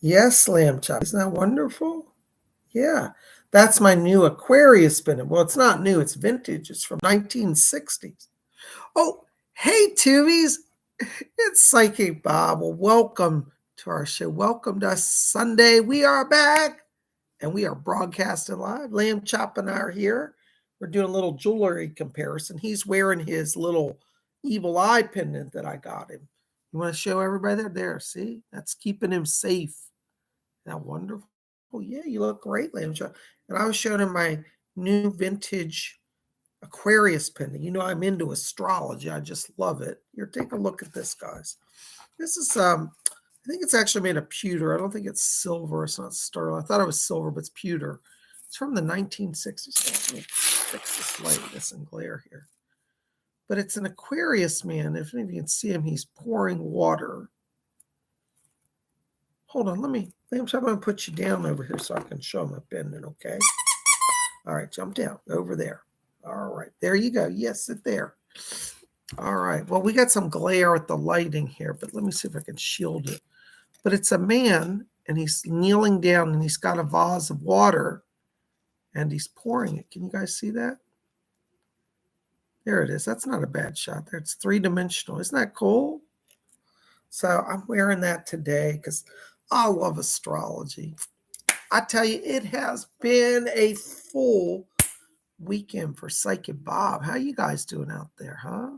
Yes, lamb chop. Isn't that wonderful? Yeah. That's my new Aquarius spinner. Well, it's not new, it's vintage. It's from 1960s. Oh, hey, Tubies. It's Psychic Bob. Well, welcome to our show. Welcome to Sunday. We are back and we are broadcasting live. Lamb Chop and I are here. We're doing a little jewelry comparison. He's wearing his little evil eye pendant that I got him. You want to show everybody that? There, see? That's keeping him safe. Isn't that wonderful? Yeah, you look great, Lamb Chop. And I was showing him my new vintage Aquarius pendant. You know, I'm into astrology. I just love it. Here, take a look at this, guys. This is I think it's actually made of pewter. I don't think it's silver. It's not sterling. I thought it was silver, but it's pewter. It's from the 1960s. Let me fix this light, this and glare here. But it's an Aquarius man. If any of you can see him, he's pouring water. Hold on, I'm going to put you down over here so I can show my pendant, okay? All right, jump down over there. All right, there you go. Yes, sit there. All right, well, we got some glare with the lighting here, but let me see if I can shield it. But it's a man, and he's kneeling down, and he's got a vase of water, and he's pouring it. Can you guys see that? There it is. That's not a bad shot there. It's three-dimensional. Isn't that cool? So I'm wearing that today because I love astrology. I tell you, it has been a full weekend for Psychic Bob. How you guys doing out there, huh?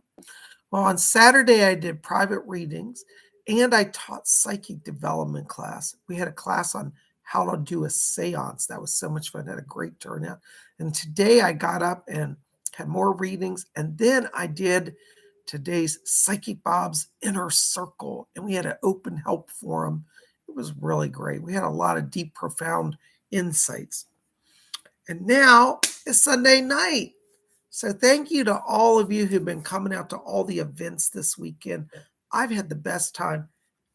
Well, on Saturday, I did private readings and I taught psychic development class. We had a class on how to do a seance. That was so much fun. I had a great turnout. And today I got up and had more readings. And then I did today's Psychic Bob's Inner Circle. And we had an open help forum. It was really great. We had a lot of deep, profound insights. And now it's Sunday night. So thank you to all of you who've been coming out to all the events this weekend. I've had the best time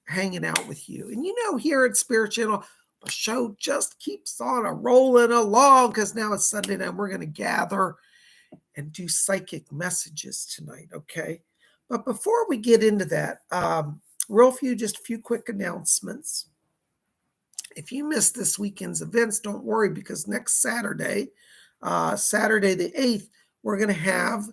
hanging out with you. And you know, here at Spirit Channel, the show just keeps on rolling along because now it's Sunday night. We're going to gather and do psychic messages tonight, okay? But before we get into that, just a few quick announcements. If you missed this weekend's events, don't worry because next Saturday, Saturday the 8th, we're going to have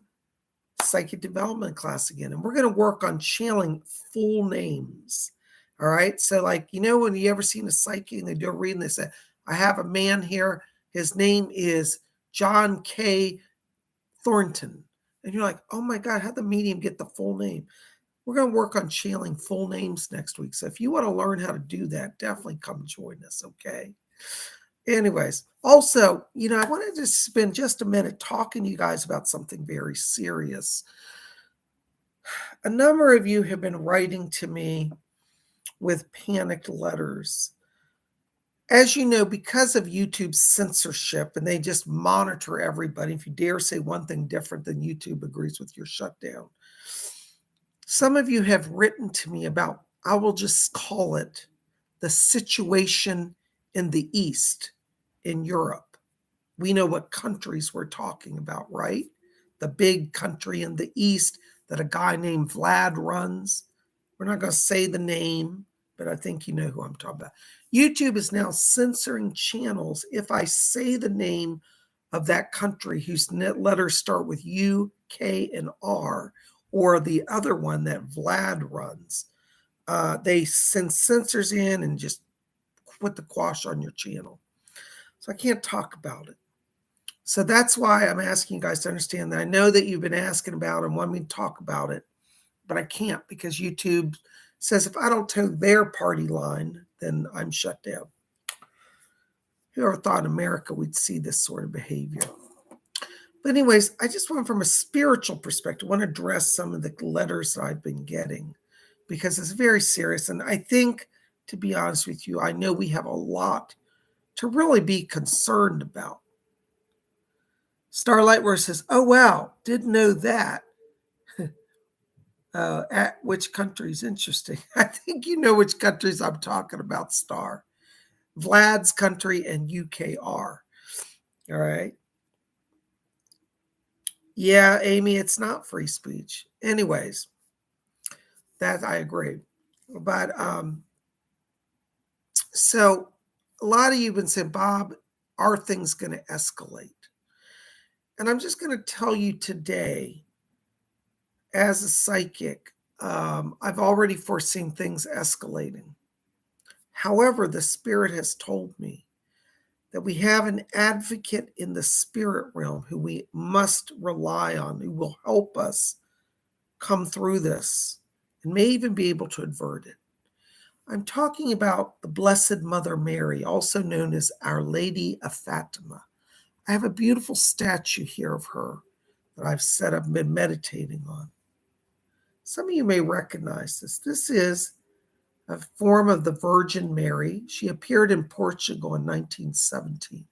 psychic development class again. And we're going to work on channeling full names. All right. So like, you know, when you ever seen a psychic and they do a reading, they say, I have a man here. His name is John K. Thornton. And you're like, oh my God, how'd the medium get the full name? We're going to work on channeling full names next week. So if you want to learn how to do that, definitely come join us. Okay. Anyways, also, you know, I wanted to spend just a minute talking to you guys about something very serious. A number of you have been writing to me with panicked letters. As you know, because of YouTube's censorship, and they just monitor everybody, if you dare say one thing different than YouTube agrees with, you're shut down. Some of you have written to me about, I will just call it, the situation in the East, in Europe. We know what countries we're talking about, right? The big country in the East that a guy named Vlad runs. We're not going to say the name, but I think you know who I'm talking about. YouTube is now censoring channels if I say the name of that country whose letters start with U, K, and R, or the other one that Vlad runs. They send censors in and just put the quash on your channel. So I can't talk about it. So that's why I'm asking you guys to understand that I know that you've been asking about it and want me to talk about it, but I can't because YouTube says if I don't toe their party line, then I'm shut down. Who ever thought in America we'd see this sort of behavior? But anyways, I just want from a spiritual perspective, want to address some of the letters that I've been getting because it's very serious. And I think, to be honest with you, I know we have a lot to really be concerned about. Starlight Wars says, oh, wow, didn't know that. At which countries? Interesting. I think you know which countries I'm talking about, Star. Vlad's country and UKR. All right. Yeah, Amy, it's not free speech. Anyways, that I agree. But So a lot of you have been saying, Bob, are things going to escalate? And I'm just going to tell you today, as a psychic, I've already foreseen things escalating. However, the Spirit has told me that we have an advocate in the spirit realm who we must rely on, who will help us come through this and may even be able to avert it. I'm talking about the Blessed Mother Mary, also known as Our Lady of Fatima. I have a beautiful statue here of her that I've set up and been meditating on. Some of you may recognize this. This is a form of the Virgin Mary. She appeared in Portugal in 1917,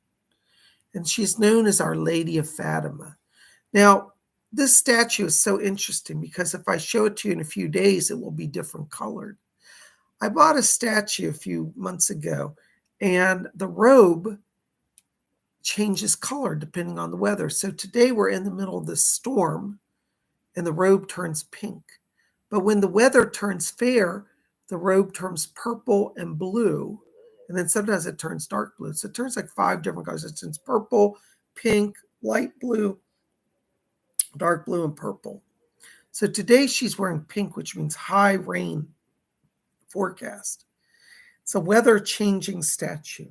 and she's known as Our Lady of Fatima. Now, this statue is so interesting because if I show it to you in a few days, it will be different colored. I bought a statue a few months ago, and the robe changes color depending on the weather. So today we're in the middle of this storm, and the robe turns pink. But when the weather turns fair, the robe turns purple and blue, and then sometimes it turns dark blue. So it turns like 5 different colors. It turns purple, pink, light blue, dark blue, and purple. So today she's wearing pink, which means high rain forecast. It's a weather changing statue.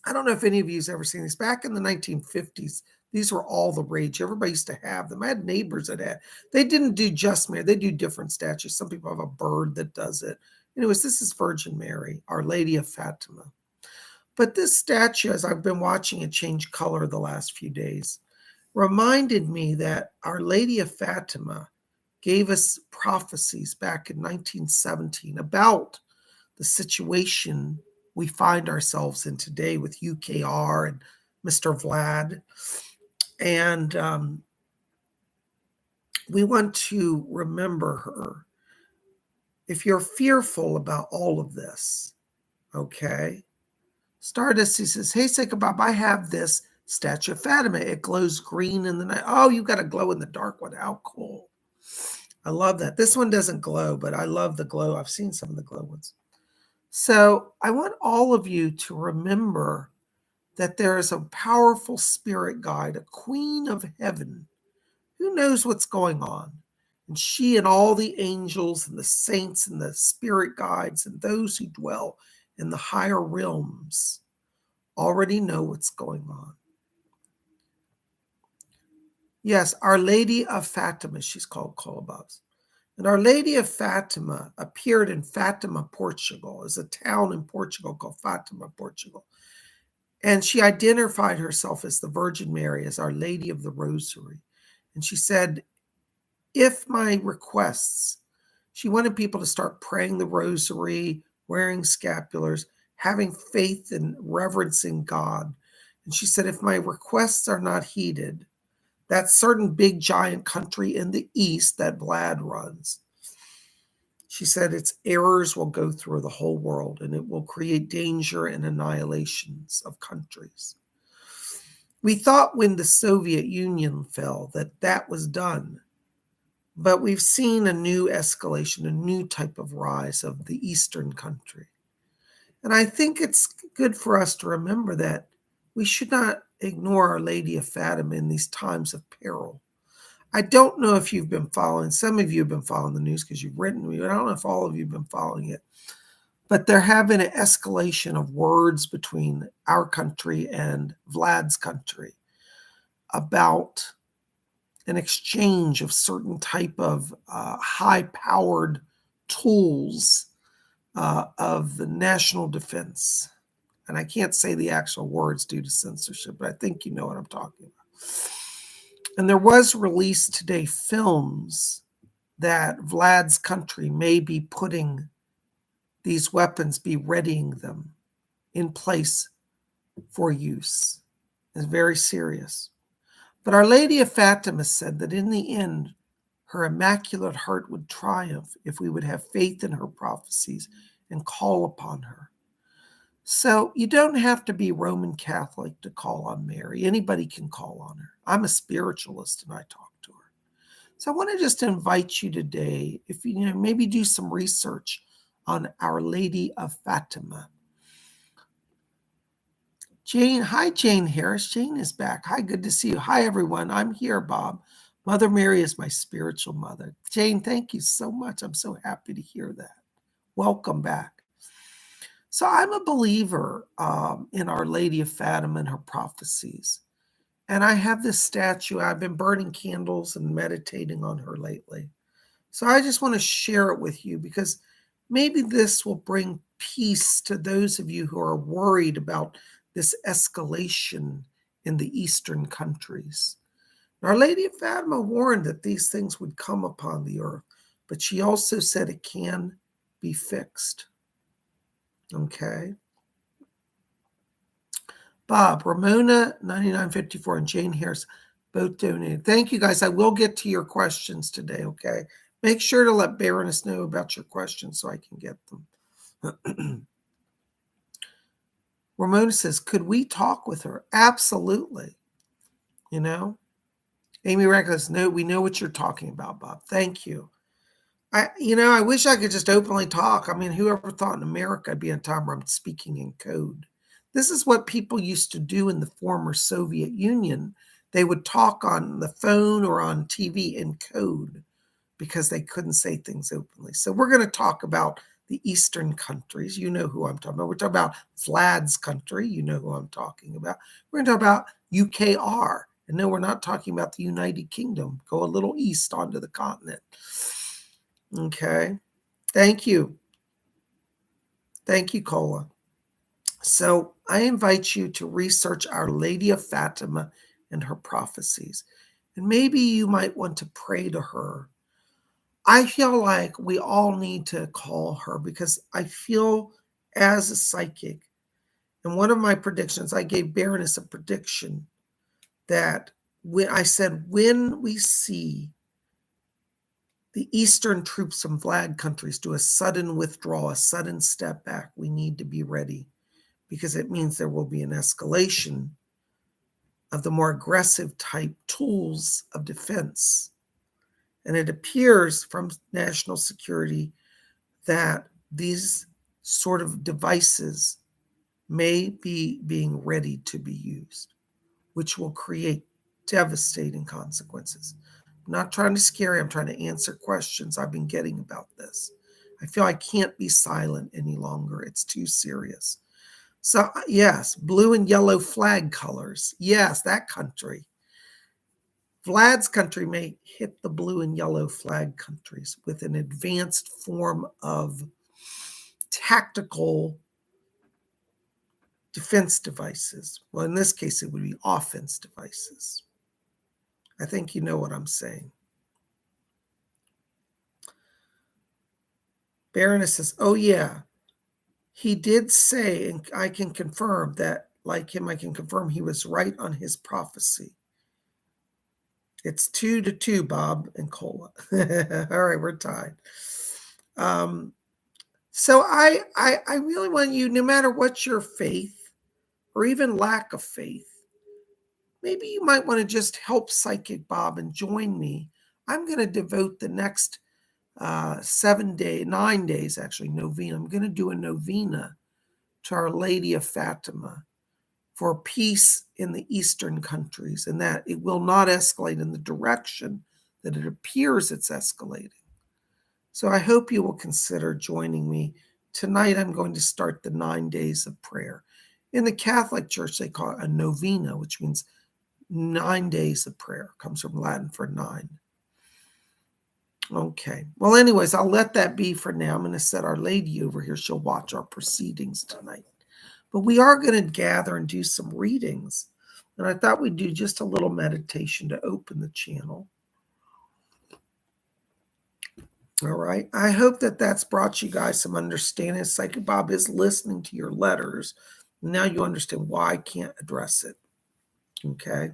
I don't know if any of you have ever seen these. Back in the 1950s, these were all the rage. Everybody used to have them. I had neighbors that had. They didn't do just Mary. They do different statues. Some people have a bird that does it. Anyways, this is Virgin Mary, Our Lady of Fatima. But this statue, as I've been watching it change color the last few days, reminded me that Our Lady of Fatima gave us prophecies back in 1917 about the situation we find ourselves in today with UKR and Mr. Vlad. And we want to remember her. If you're fearful about all of this, okay, Stardust, he says, hey, PsychicBob, I have this statue of Fatima. It glows green in the night. Oh, you got a glow in the dark one. How cool. I love that. This one doesn't glow, but I love the glow. I've seen some of the glow ones. So I want all of you to remember that there is a powerful spirit guide, a queen of heaven, who knows what's going on. And she and all the angels and the saints and the spirit guides and those who dwell in the higher realms already know what's going on. Yes, Our Lady of Fatima, she's called Colobobs. And Our Lady of Fatima appeared in Fatima, Portugal. There's a town in Portugal called Fatima, Portugal. And she identified herself as the Virgin Mary, as Our Lady of the Rosary. And she said, if my requests, she wanted people to start praying the rosary, wearing scapulars, having faith and reverencing God. And she said, if my requests are not heeded, that certain big giant country in the east that Vlad runs, she said its errors will go through the whole world and it will create danger and annihilations of countries. We thought when the Soviet Union fell that that was done, but we've seen a new escalation, a new type of rise of the Eastern country. And I think it's good for us to remember that we should not ignore Our Lady of Fatima in these times of peril. I don't know if you've been following, some of you have been following the news because you've written me, but I don't know if all of you have been following it. But there have been an escalation of words between our country and Vlad's country about an exchange of certain type of high-powered tools of the national defense. And I can't say the actual words due to censorship, but I think you know what I'm talking about. And there was released today films that Vlad's country may be putting these weapons, be readying them in place for use. It's very serious. But Our Lady of Fatima said that in the end, her immaculate heart would triumph if we would have faith in her prophecies and call upon her. So you don't have to be Roman Catholic to call on Mary. Anybody can call on her. I'm a spiritualist and I talk to her. So I want to just invite you today, if you maybe do some research on Our Lady of Fatima. Jane, hi, Jane Harris. Jane is back. Hi, good to see you. Hi, everyone. I'm here, Bob. Mother Mary is my spiritual mother. Jane, thank you so much. I'm so happy to hear that. Welcome back. So I'm a believer in Our Lady of Fatima and her prophecies. And I have this statue. I've been burning candles and meditating on her lately. So I just want to share it with you because maybe this will bring peace to those of you who are worried about this escalation in the Eastern countries. Our Lady of Fatima warned that these things would come upon the earth, but she also said it can be fixed. Okay. Bob, Ramona 9954 and Jane Harris both donated. Thank you guys. I will get to your questions today, okay? Make sure to let Baroness know about your questions so I can get them. Ramona says, could we talk with her? Absolutely. You know? Amy Reckless, no, we know what you're talking about, Bob. Thank you. I wish I could just openly talk. I mean, whoever thought in America I'd be in a time where I'm speaking in code? This is what people used to do in the former Soviet Union. They would talk on the phone or on TV in code because they couldn't say things openly. So we're going to talk about the Eastern countries. You know who I'm talking about. We're talking about Vlad's country. You know who I'm talking about. We're going to talk about UKR. And no, we're not talking about the United Kingdom. Go a little east onto the continent. Okay. Thank you. Thank you, Cola. So I invite you to research Our Lady of Fatima and her prophecies. And maybe you might want to pray to her. I feel like we all need to call her because I feel as a psychic, and one of my predictions, I gave Baroness a prediction that when we see the Eastern troops from Vlad countries do a sudden withdrawal, a sudden step back, we need to be ready because it means there will be an escalation of the more aggressive type tools of defense. And it appears from national security that these sort of devices may be being ready to be used, which will create devastating consequences. I'm not trying to scare you. I'm trying to answer questions I've been getting about this. I feel I can't be silent any longer. It's too serious. So, yes, blue and yellow flag colors. Yes, that country. Vlad's country may hit the blue and yellow flag countries with an advanced form of tactical defense devices. Well, in this case, it would be offense devices. I think you know what I'm saying. Baroness says, oh, yeah, he did say, and I can confirm that, like him, I can confirm he was right on his prophecy. It's 2-2, Bob and Cola. All right, we're tied. So I really want you, no matter what your faith or even lack of faith, maybe you might want to just help Psychic Bob and join me. I'm going to devote the next 9 days, actually, novena. I'm going to do a novena to Our Lady of Fatima for peace in the Eastern countries and that it will not escalate in the direction that it appears it's escalating. So I hope you will consider joining me. Tonight, I'm going to start the 9 days of prayer. In the Catholic Church, they call it a novena, which means 9 days of prayer. It comes from Latin for 9. Okay. Well, anyways, I'll let that be for now. I'm going to set Our Lady over here. She'll watch our proceedings tonight. But we are going to gather and do some readings. And I thought we'd do just a little meditation to open the channel. All right. I hope that that's brought you guys some understanding. Psychic Bob is listening to your letters. Now you understand why I can't address it. Okay.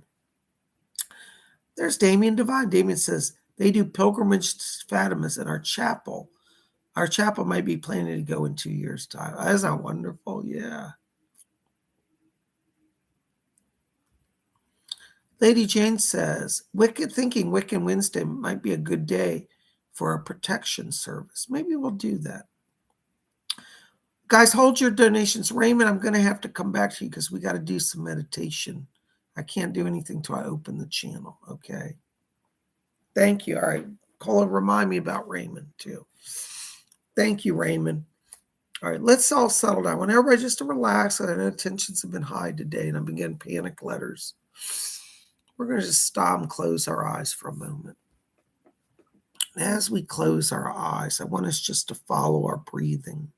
There's Damien Divine. Damien says, they do pilgrimage to Fatimas in our chapel. Our chapel might be planning to go in 2 years' time. Isn't that wonderful? Yeah. Lady Jane says, Wiccan Wednesday might be a good day for a protection service. Maybe we'll do that. Guys, hold your donations. Raymond, I'm going to have to come back to you because we got to do some meditation. I can't do anything till I open the channel. Okay. Thank you. All right. Cole, remind me about Raymond too. Thank you, Raymond. All right, let's all settle down. I want everybody just to relax. I know tensions have been high today, and I've been getting panic letters. We're going to just stop and close our eyes for a moment. And as we close our eyes, I want us just to follow our breathing,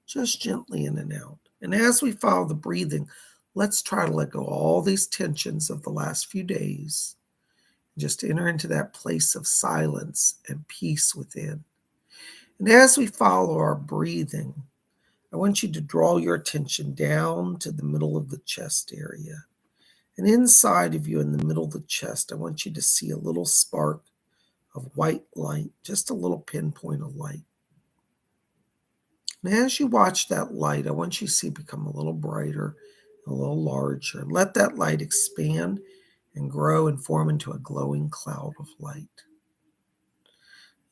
just gently in and out. And as we follow the breathing, let's try to let go of all these tensions of the last few days. Just enter into that place of silence and peace within. And as we follow our breathing, I want you to draw your attention down to the middle of the chest area. And inside of you, in the middle of the chest, I want you to see a little spark of white light, just a little pinpoint of light. And as you watch that light, I want you to see it become a little brighter, a little larger. And let that light expand and grow and form into a glowing cloud of light.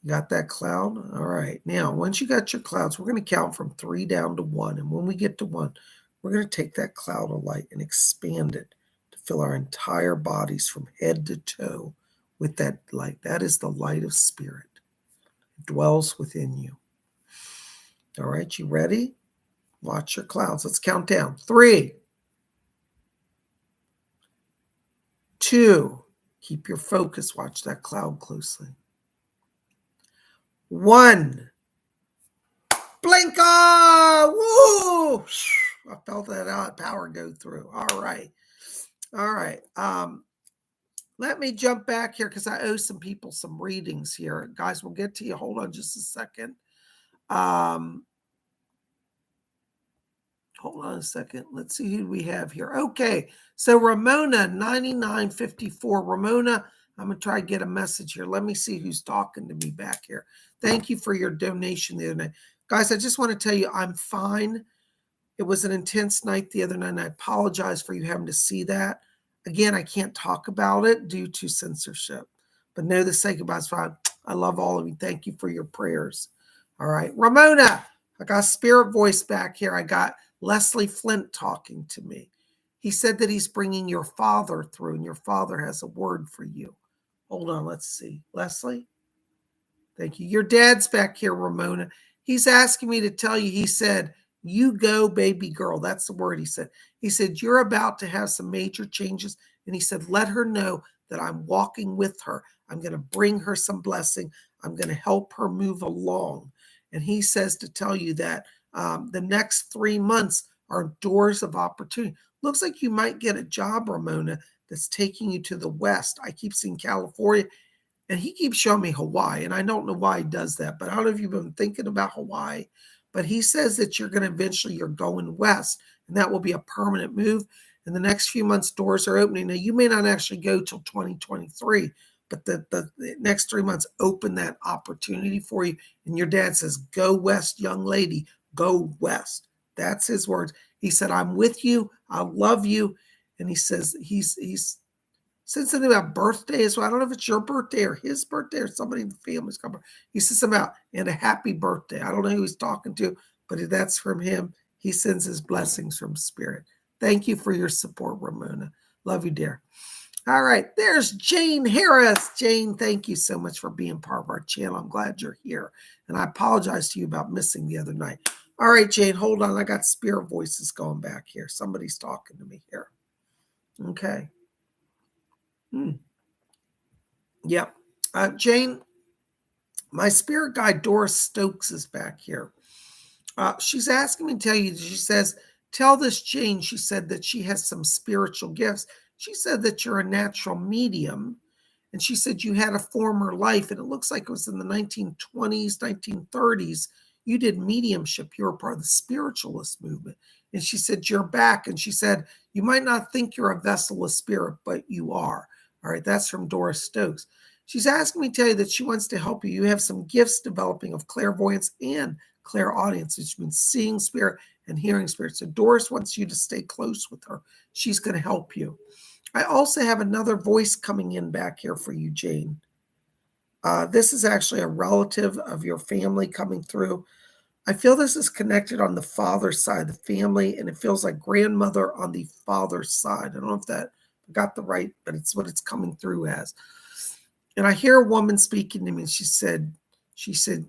You got that cloud? All right. Now, once you got your clouds, we're going to count from 3 down to 1. And when we get to 1, we're going to take that cloud of light and expand it to fill our entire bodies from head to toe with that light. That is the light of spirit. It dwells within you. All right. You ready? Watch your clouds. Let's count down. 3, 2. Keep your focus. Watch that cloud closely. 1. Blinka! Woo! I felt that power go through. All right. All right. Let me jump back here because I owe some people some readings here. Guys, we'll get to you. Hold on just a second. Hold on a second. Let's see who we have here. Okay. So Ramona, 9954. Ramona, I'm going to try to get a message here. Let me see who's talking to me back here. Thank you for your donation the other night. Guys, I just want to tell you I'm fine. It was an intense night the other night, and I apologize for you having to see that. Again, I can't talk about it due to censorship. But know the say goodbye's fine. I love all of you. Thank you for your prayers. All right. Ramona, I got spirit voice back here. I got Leslie Flint talking to me. He said that he's bringing your father through, and your father has a word for you. Hold on, let's see. Leslie? Thank you. Your dad's back here, Ramona. He's asking me to tell you, he said, you go, baby girl. That's the word he said. He said, you're about to have some major changes. And he said, let her know that I'm walking with her. I'm going to bring her some blessing. I'm going to help her move along. And he says to tell you that the next 3 months are doors of opportunity. Looks like you might get a job, Ramona, that's taking you to the West. I keep seeing California, and he keeps showing me Hawaii. And I don't know why he does that, but I don't know if you've been thinking about Hawaii. But he says that you're going to eventually, you're going west, and that will be a permanent move. In the next few months, doors are opening. Now, you may not actually go till 2023, but the next 3 months open that opportunity for you. And your dad says, go west, young lady, go west. That's his words. He said, I'm with you. I love you. And he says he's said something about birthdays. Well, I don't know if it's your birthday or his birthday or somebody in the family's coming. He says something about, and a happy birthday. I don't know who he's talking to, but that's from him. He sends his blessings from spirit. Thank you for your support, Ramona. Love you, dear. All right, there's Jane Harris. Jane, thank you so much for being part of our channel. I'm glad you're here. And I apologize to you about missing the other night. All right, Jane, hold on. I got spirit voices going back here. Somebody's talking to me here. Okay. Yep. Jane, my spirit guide, Doris Stokes, is back here. She's asking me to tell you, she says, tell this Jane, she said that she has some spiritual gifts. She said that you're a natural medium. And she said you had a former life, and it looks like it was in the 1920s, 1930s. You did mediumship. You were part of the spiritualist movement. And she said, you're back. And she said, you might not think you're a vessel of spirit, but you are. All right, that's from Doris Stokes. She's asking me to tell you that she wants to help you. You have some gifts developing of clairvoyance and clairaudience, which means seeing spirit and hearing spirit. So Doris wants you to stay close with her. She's going to help you. I also have another voice coming in back here for you, Jane. This is actually a relative of your family coming through. I feel this is connected on the father's side, the family, and it feels like grandmother on the father's side. I don't know if that got the right, but it's what it's coming through as. And I hear a woman speaking to me, and she said,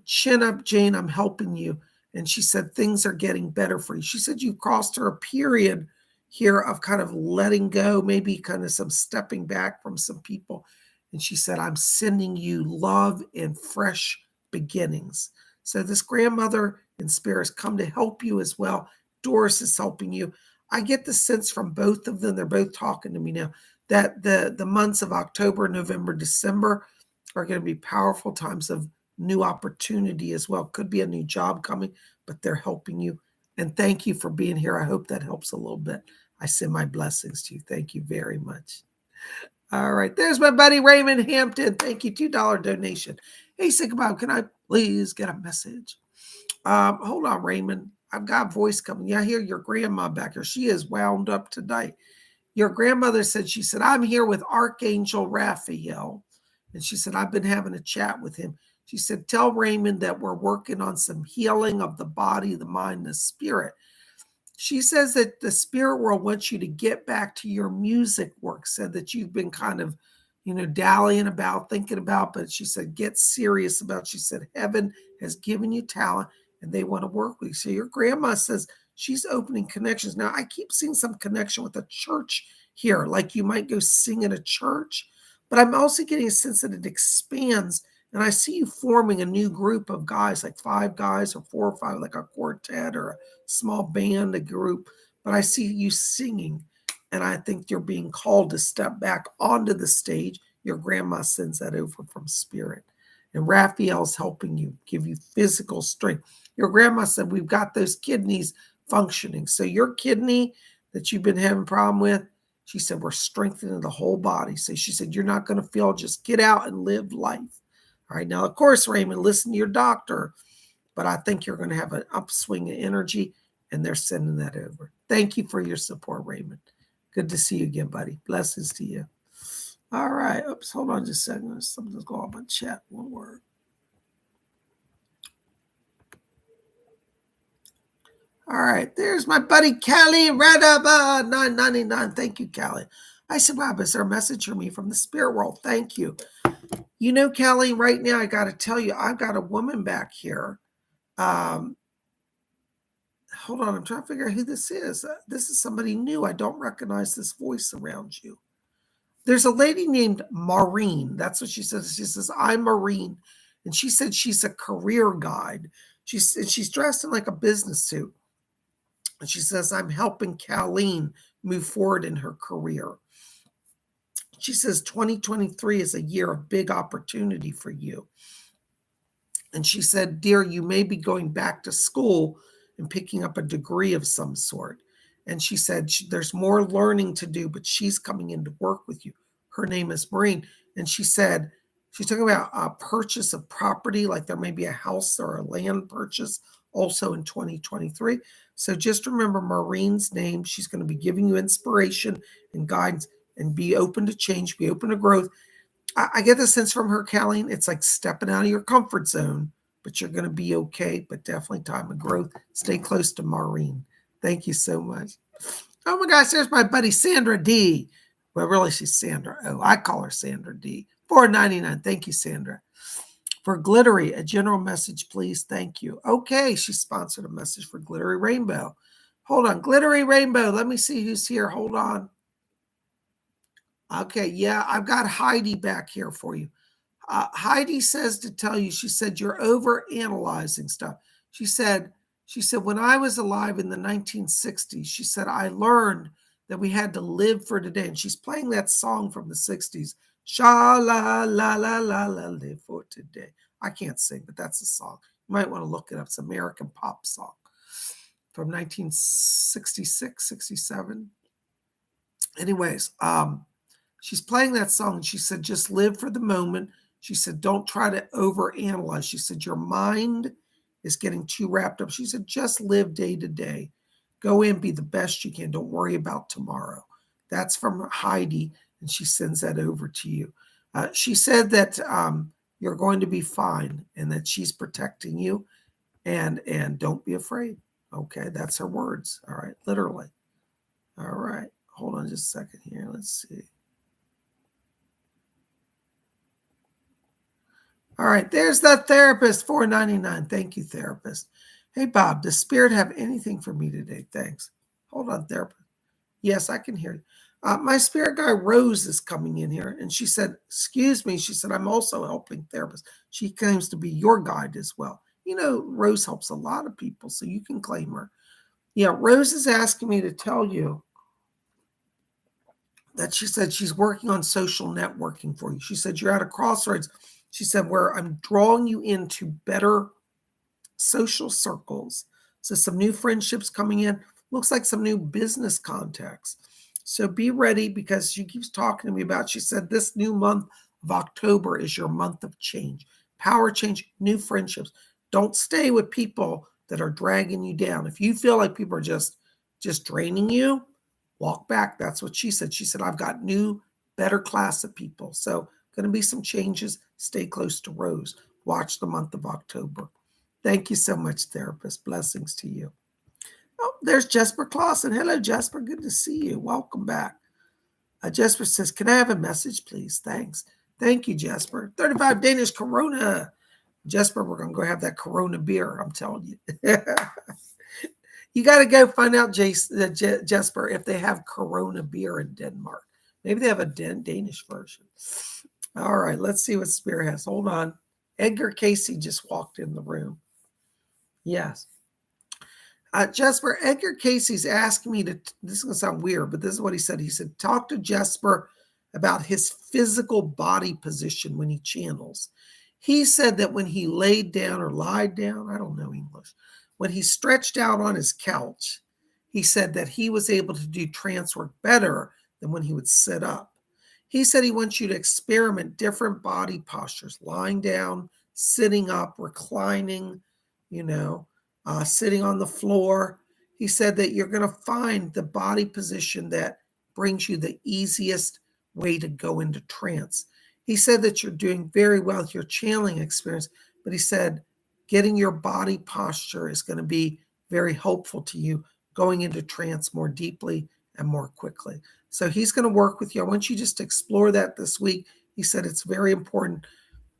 chin up, Jane, I'm helping you. And she said, things are getting better for you. She said you crossed her a period here of kind of letting go, maybe kind of some stepping back from some people. And she said, I'm sending you love and fresh beginnings. So this grandmother in spirit has come to help you as well. Doris is helping you. I get the sense from both of them, they're both talking to me now, that the months of October, November, December are going to be powerful times of new opportunity as well. Could be a new job coming, but they're helping you. And thank you for being here. I hope that helps a little bit. I send my blessings to you. Thank you very much. All right. There's my buddy Raymond Hampton. Thank you. $2 donation. Hey, PsychicBob, can I please get a message? Hold on, Raymond. I've got a voice coming. Yeah, I hear your grandma back here. She is wound up tonight. Your grandmother said, she said, I'm here with Archangel Raphael. And she said, I've been having a chat with him. She said, tell Raymond that we're working on some healing of the body, the mind, the spirit. She says that the spirit world wants you to get back to your music work, said that you've been kind of, dallying about, thinking about, but she said, get serious about it. She said, heaven has given you talent and they want to work with you. So your grandma says she's opening connections. Now, I keep seeing some connection with a church here, like you might go sing in a church, but I'm also getting a sense that it expands. And I see you forming a new group of guys, like 5 guys or 4 or 5, like a quartet or a small band, a group. But I see you singing. And I think you're being called to step back onto the stage. Your grandma sends that over from spirit. And Raphael's helping you, give you physical strength. Your grandma said, we've got those kidneys functioning. So your kidney that you've been having a problem with, she said, we're strengthening the whole body. So she said, you're not going to feel, just get out and live life. All right. Now, of course, Raymond, listen to your doctor, but I think you're going to have an upswing of energy, and they're sending that over. Thank you for your support, Raymond. Good to see you again, buddy. Blessings to you. All right. Oops, hold on just a second. Something's going on my chat. One word. All right. There's my buddy, Callie Radaba, $9.99. Thank you, Callie. I said, Rob, is there a message for me from the spirit world? Thank you. Callie, right now, I got to tell you, I've got a woman back here. Hold on. I'm trying to figure out who this is. This is somebody new. I don't recognize this voice around you. There's a lady named Maureen. That's what she says. She says, I'm Maureen. And she said she's a career guide. She's dressed in like a business suit. And she says, I'm helping Colleen move forward in her career. She says 2023 is a year of big opportunity for you. And she said, dear, you may be going back to school and picking up a degree of some sort. And she said, there's more learning to do, but she's coming in to work with you. Her name is Maureen. And she said, she's talking about a purchase of property, like there may be a house or a land purchase also in 2023. So just remember Maureen's name. She's going to be giving you inspiration and guidance, and be open to change, be open to growth. I get the sense from her, Colleen, it's like stepping out of your comfort zone, but you're going to be okay, but definitely time of growth. Stay close to Maureen. Thank you so much. Oh my gosh, there's my buddy Sandra D. Well, really, she's Sandra. Oh, I call her Sandra D. $4.99. Thank you, Sandra. For Glittery, a general message, please. Thank you. Okay, she sponsored a message for Glittery Rainbow. Hold on. Glittery Rainbow. Let me see who's here. Hold on. Okay, yeah, I've got Heidi back here for you. Heidi says to tell you, she said, you're over analyzing stuff. She said, when I was alive in the 1960s, she said, I learned that we had to live for today. And she's playing that song from the 60s. Sha la la la la la, live for today. I can't sing, but that's a song. You might want to look it up. It's an American pop song from 1966, 67. Anyways, she's playing that song, and she said, just live for the moment. She said, don't try to overanalyze. She said, your mind is getting too wrapped up. She said, just live day to day. Go in, be the best you can. Don't worry about tomorrow. That's from Heidi, and she sends that over to you. She said that you're going to be fine and that she's protecting you. And don't be afraid. Okay, that's her words. All right, literally. All right, hold on just a second here. Let's see. All right, there's that therapist, $4.99. Thank you, therapist. Hey, Bob, does Spirit have anything for me today? Thanks. Hold on, therapist. Yes, I can hear you. My spirit guide Rose is coming in here, and she said, "Excuse me." She said, "I'm also helping therapists." She claims to be your guide as well. You know, Rose helps a lot of people, so you can claim her. Yeah, Rose is asking me to tell you that she said she's working on social networking for you. She said you're at a crossroads. She said, where I'm drawing you into better social circles. So some new friendships coming in. Looks like some new business contacts. So be ready, because she keeps talking to me about, she said this new month of October is your month of change, power change, new friendships. Don't stay with people that are dragging you down. If you feel like people are just draining you, walk back. That's what she said. She said, I've got new, better class of people. So going to be some changes. Stay close to Rose. Watch the month of October. Thank you so much, therapist. Blessings to you. Oh, there's Jesper Clausen. Hello, Jesper. Good to see you. Welcome back. Jesper says, can I have a message, please? Thanks. Thank you, Jesper. 35 Danish Corona. Jesper, we're going to go have that Corona beer, I'm telling you. You got to go find out, Jesper, if they have Corona beer in Denmark. Maybe they have a Danish version. All right, let's see what Spirit has. Hold on. Edgar Casey just walked in the room. Yes. Jesper, Edgar Casey's asking me to, this is going to sound weird, but this is what he said. He said, talk to Jesper about his physical body position when he channels. He said that when he laid down or lied down, I don't know English, when he stretched out on his couch, he said that he was able to do trance work better than when he would sit up. He said he wants you to experiment different body postures, lying down, sitting up, reclining, sitting on the floor. He said that you're going to find the body position that brings you the easiest way to go into trance. He said that you're doing very well with your channeling experience, but he said getting your body posture is going to be very helpful to you going into trance more deeply and more quickly. So he's going to work with you. I want you just to explore that this week. He said it's very important.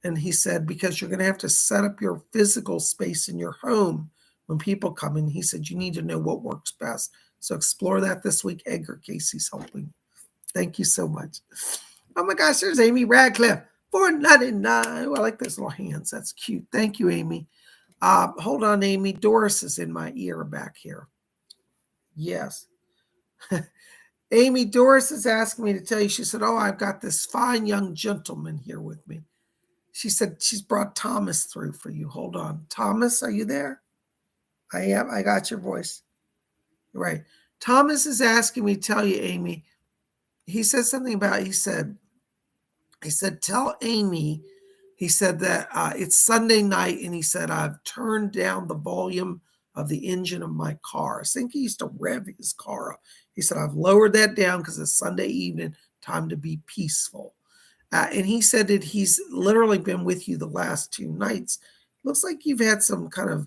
And he said, because you're going to have to set up your physical space in your home when people come in. He said, you need to know what works best. So explore that this week. Edgar Casey's helping. Thank you so much. Oh my gosh, there's Amy Radcliffe. $4.99. Oh, I like those little hands. That's cute. Thank you, Amy. Hold on, Amy. Doris is in my ear back here. Yes. Amy, Doris is asking me to tell you, she said, oh, I've got this fine young gentleman here with me. She said she's brought Thomas through for you. Hold on. Thomas, are you there? I am. I got your voice. Right. Thomas is asking me to tell you, Amy. He said something about, he said, tell Amy, he said that it's Sunday night, and he said, I've turned down the volume of the engine of my car. I think he used to rev his car up. He said, I've lowered that down because it's Sunday evening, time to be peaceful. And he said that he's literally been with you the last 2 nights. Looks like you've had some kind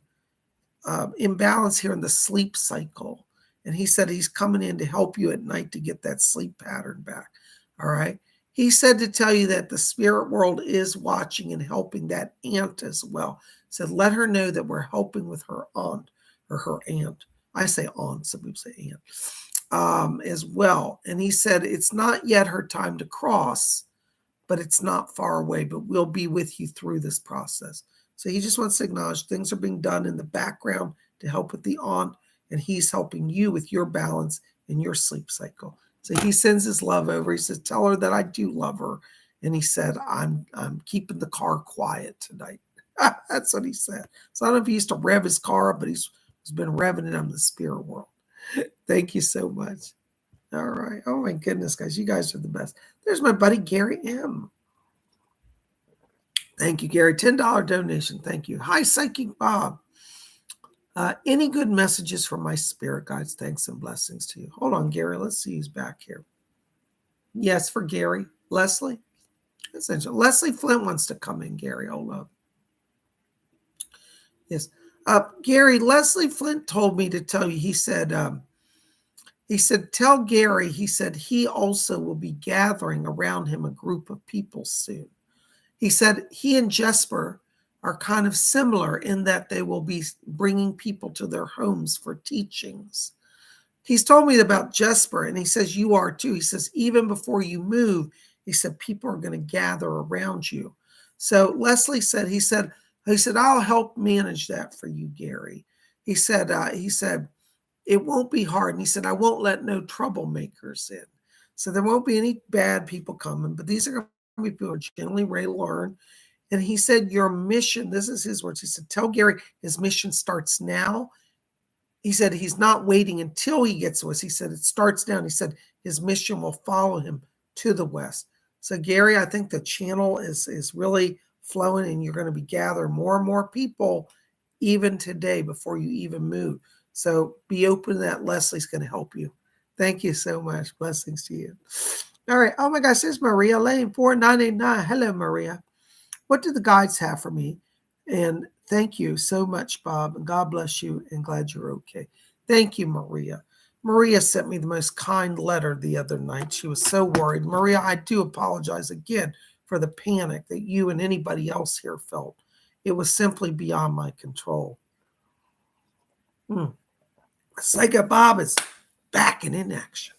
of imbalance here in the sleep cycle. And he said he's coming in to help you at night to get that sleep pattern back. All right. He said to tell you that the spirit world is watching and helping that aunt as well. Said, let her know that we're helping with her aunt or her aunt. I say aunt, some people say aunt, as well. And he said, it's not yet her time to cross, but it's not far away, but we'll be with you through this process. So he just wants to acknowledge things are being done in the background to help with the aunt, and he's helping you with your balance in your sleep cycle. So he sends his love over. He says, tell her that I do love her. And he said, I'm keeping the car quiet tonight. That's what he said. So I don't know if he used to rev his car up, but he's been revving it in the spirit world. Thank you so much. All right. Oh my goodness, guys. You guys are the best. There's my buddy, Gary M. Thank you, Gary. $10 donation. Thank you. Hi, Psychic Bob. Any good messages from my spirit guides? Thanks and blessings to you. Hold on, Gary. Let's see who's back here. Yes, for Gary. Leslie? Leslie Flint wants to come in, Gary. Hold on. Yes. Gary, Leslie Flint told me to tell you, he said, tell Gary, he said, he also will be gathering around him a group of people soon. He said he and Jesper are kind of similar in that they will be bringing people to their homes for teachings. He's told me about Jesper, and he says you are too. He says even before you move, he said people are going to gather around you. So Leslie said, he said, I'll help manage that for you, Gary. He said, it won't be hard. And he said, I won't let no troublemakers in. So there won't be any bad people coming, but these are going to be people who are genuinely ready to learn. And he said, your mission, this is his words. He said, tell Gary his mission starts now. He said, he's not waiting until he gets to us. He said, it starts now. And he said, his mission will follow him to the west. So Gary, I think the channel is really flowing, and you're going to be gathering more and more people even today before you even move. So be open to that. Leslie's going to help you. Thank you so much. Blessings to you. All right. Oh my gosh, there's Maria Lane, 4989. Hello, Maria. What do the guides have for me? And thank you so much, Bob. And God bless you, and glad you're okay. Thank you, Maria. Maria sent me the most kind letter the other night. She was so worried. Maria, I do apologize again for the panic that you and anybody else here felt. It was simply beyond my control. Psychic Bob is back and in action.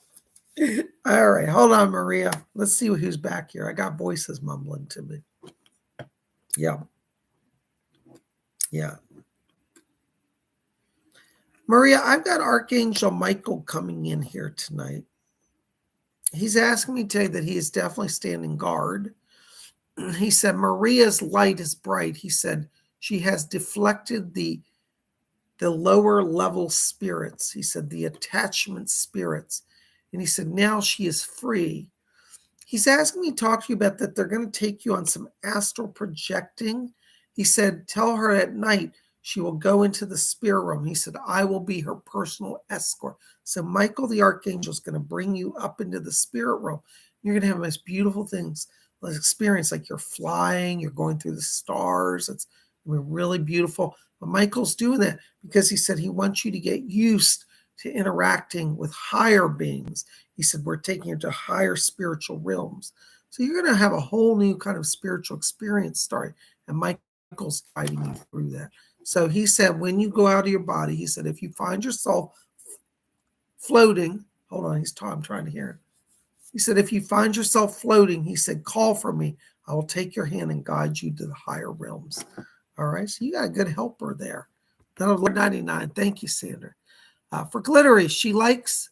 All right, hold on, Maria. Let's see who's back here. I got voices mumbling to me. Yeah. Maria, I've got Archangel Michael coming in here tonight. He's asking me today that he is definitely standing guard. He said, Maria's light is bright. He said, she has deflected the lower level spirits. He said, the attachment spirits. And he said, now she is free. He's asking me to talk to you about that. They're going to take you on some astral projecting. He said, tell her at night she will go into the spirit room. He said, I will be her personal escort. So Michael the Archangel is going to bring you up into the spirit room. You're going to have the most beautiful things, like experience, like you're flying, you're going through the stars. It's really beautiful. But Michael's doing that because he said he wants you to get used to interacting with higher beings. He said, we're taking you to higher spiritual realms. So you're going to have a whole new kind of spiritual experience starting. And Michael's guiding you through that. So he said, when you go out of your body, he said, if you find yourself floating, hold on, I'm trying to hear him. He said, if you find yourself floating, he said, call for me. I will take your hand and guide you to the higher realms. All right. So you got a good helper there. $99. Thank you, Sandra. For Glittery, she likes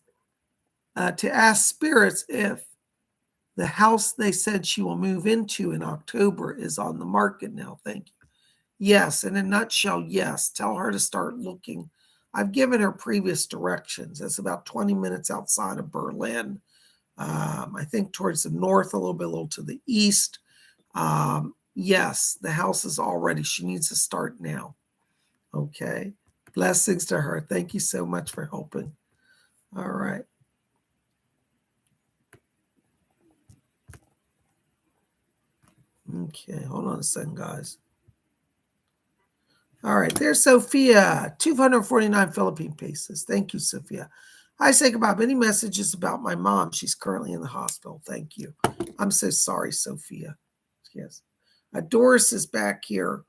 to ask spirits if the house they said she will move into in October is on the market now. Thank you. Yes. In a nutshell, yes. Tell her to start looking. I've given her previous directions. It's about 20 minutes outside of Berlin. I think towards the north, a little to the east. Yes, the house is all ready. She needs to start now. Okay. Blessings to her. Thank you so much for helping. All right. Okay, hold on a second, guys. All right, there's Sophia, 249 Philippine pesos. Thank you, Sophia. Hi, Psychic Bob. Any messages about my mom? She's currently in the hospital. Thank you. I'm so sorry, Sophia. Yes. Doris is back here.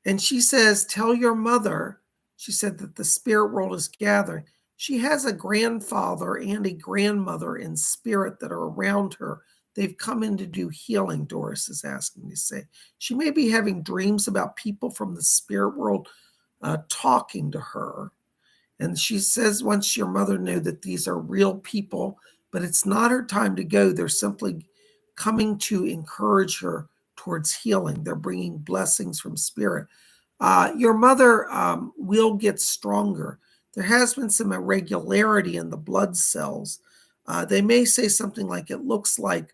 And she says, tell your mother, she said that the spirit world is gathering. She has a grandfather and a grandmother in spirit that are around her. They've come in to do healing, Doris is asking me to say. She may be having dreams about people from the spirit world talking to her. And she says, once your mother know that these are real people, but it's not her time to go. They're simply coming to encourage her towards healing. They're bringing blessings from spirit. Your mother will get stronger. There has been some irregularity in the blood cells. They may say something like it looks like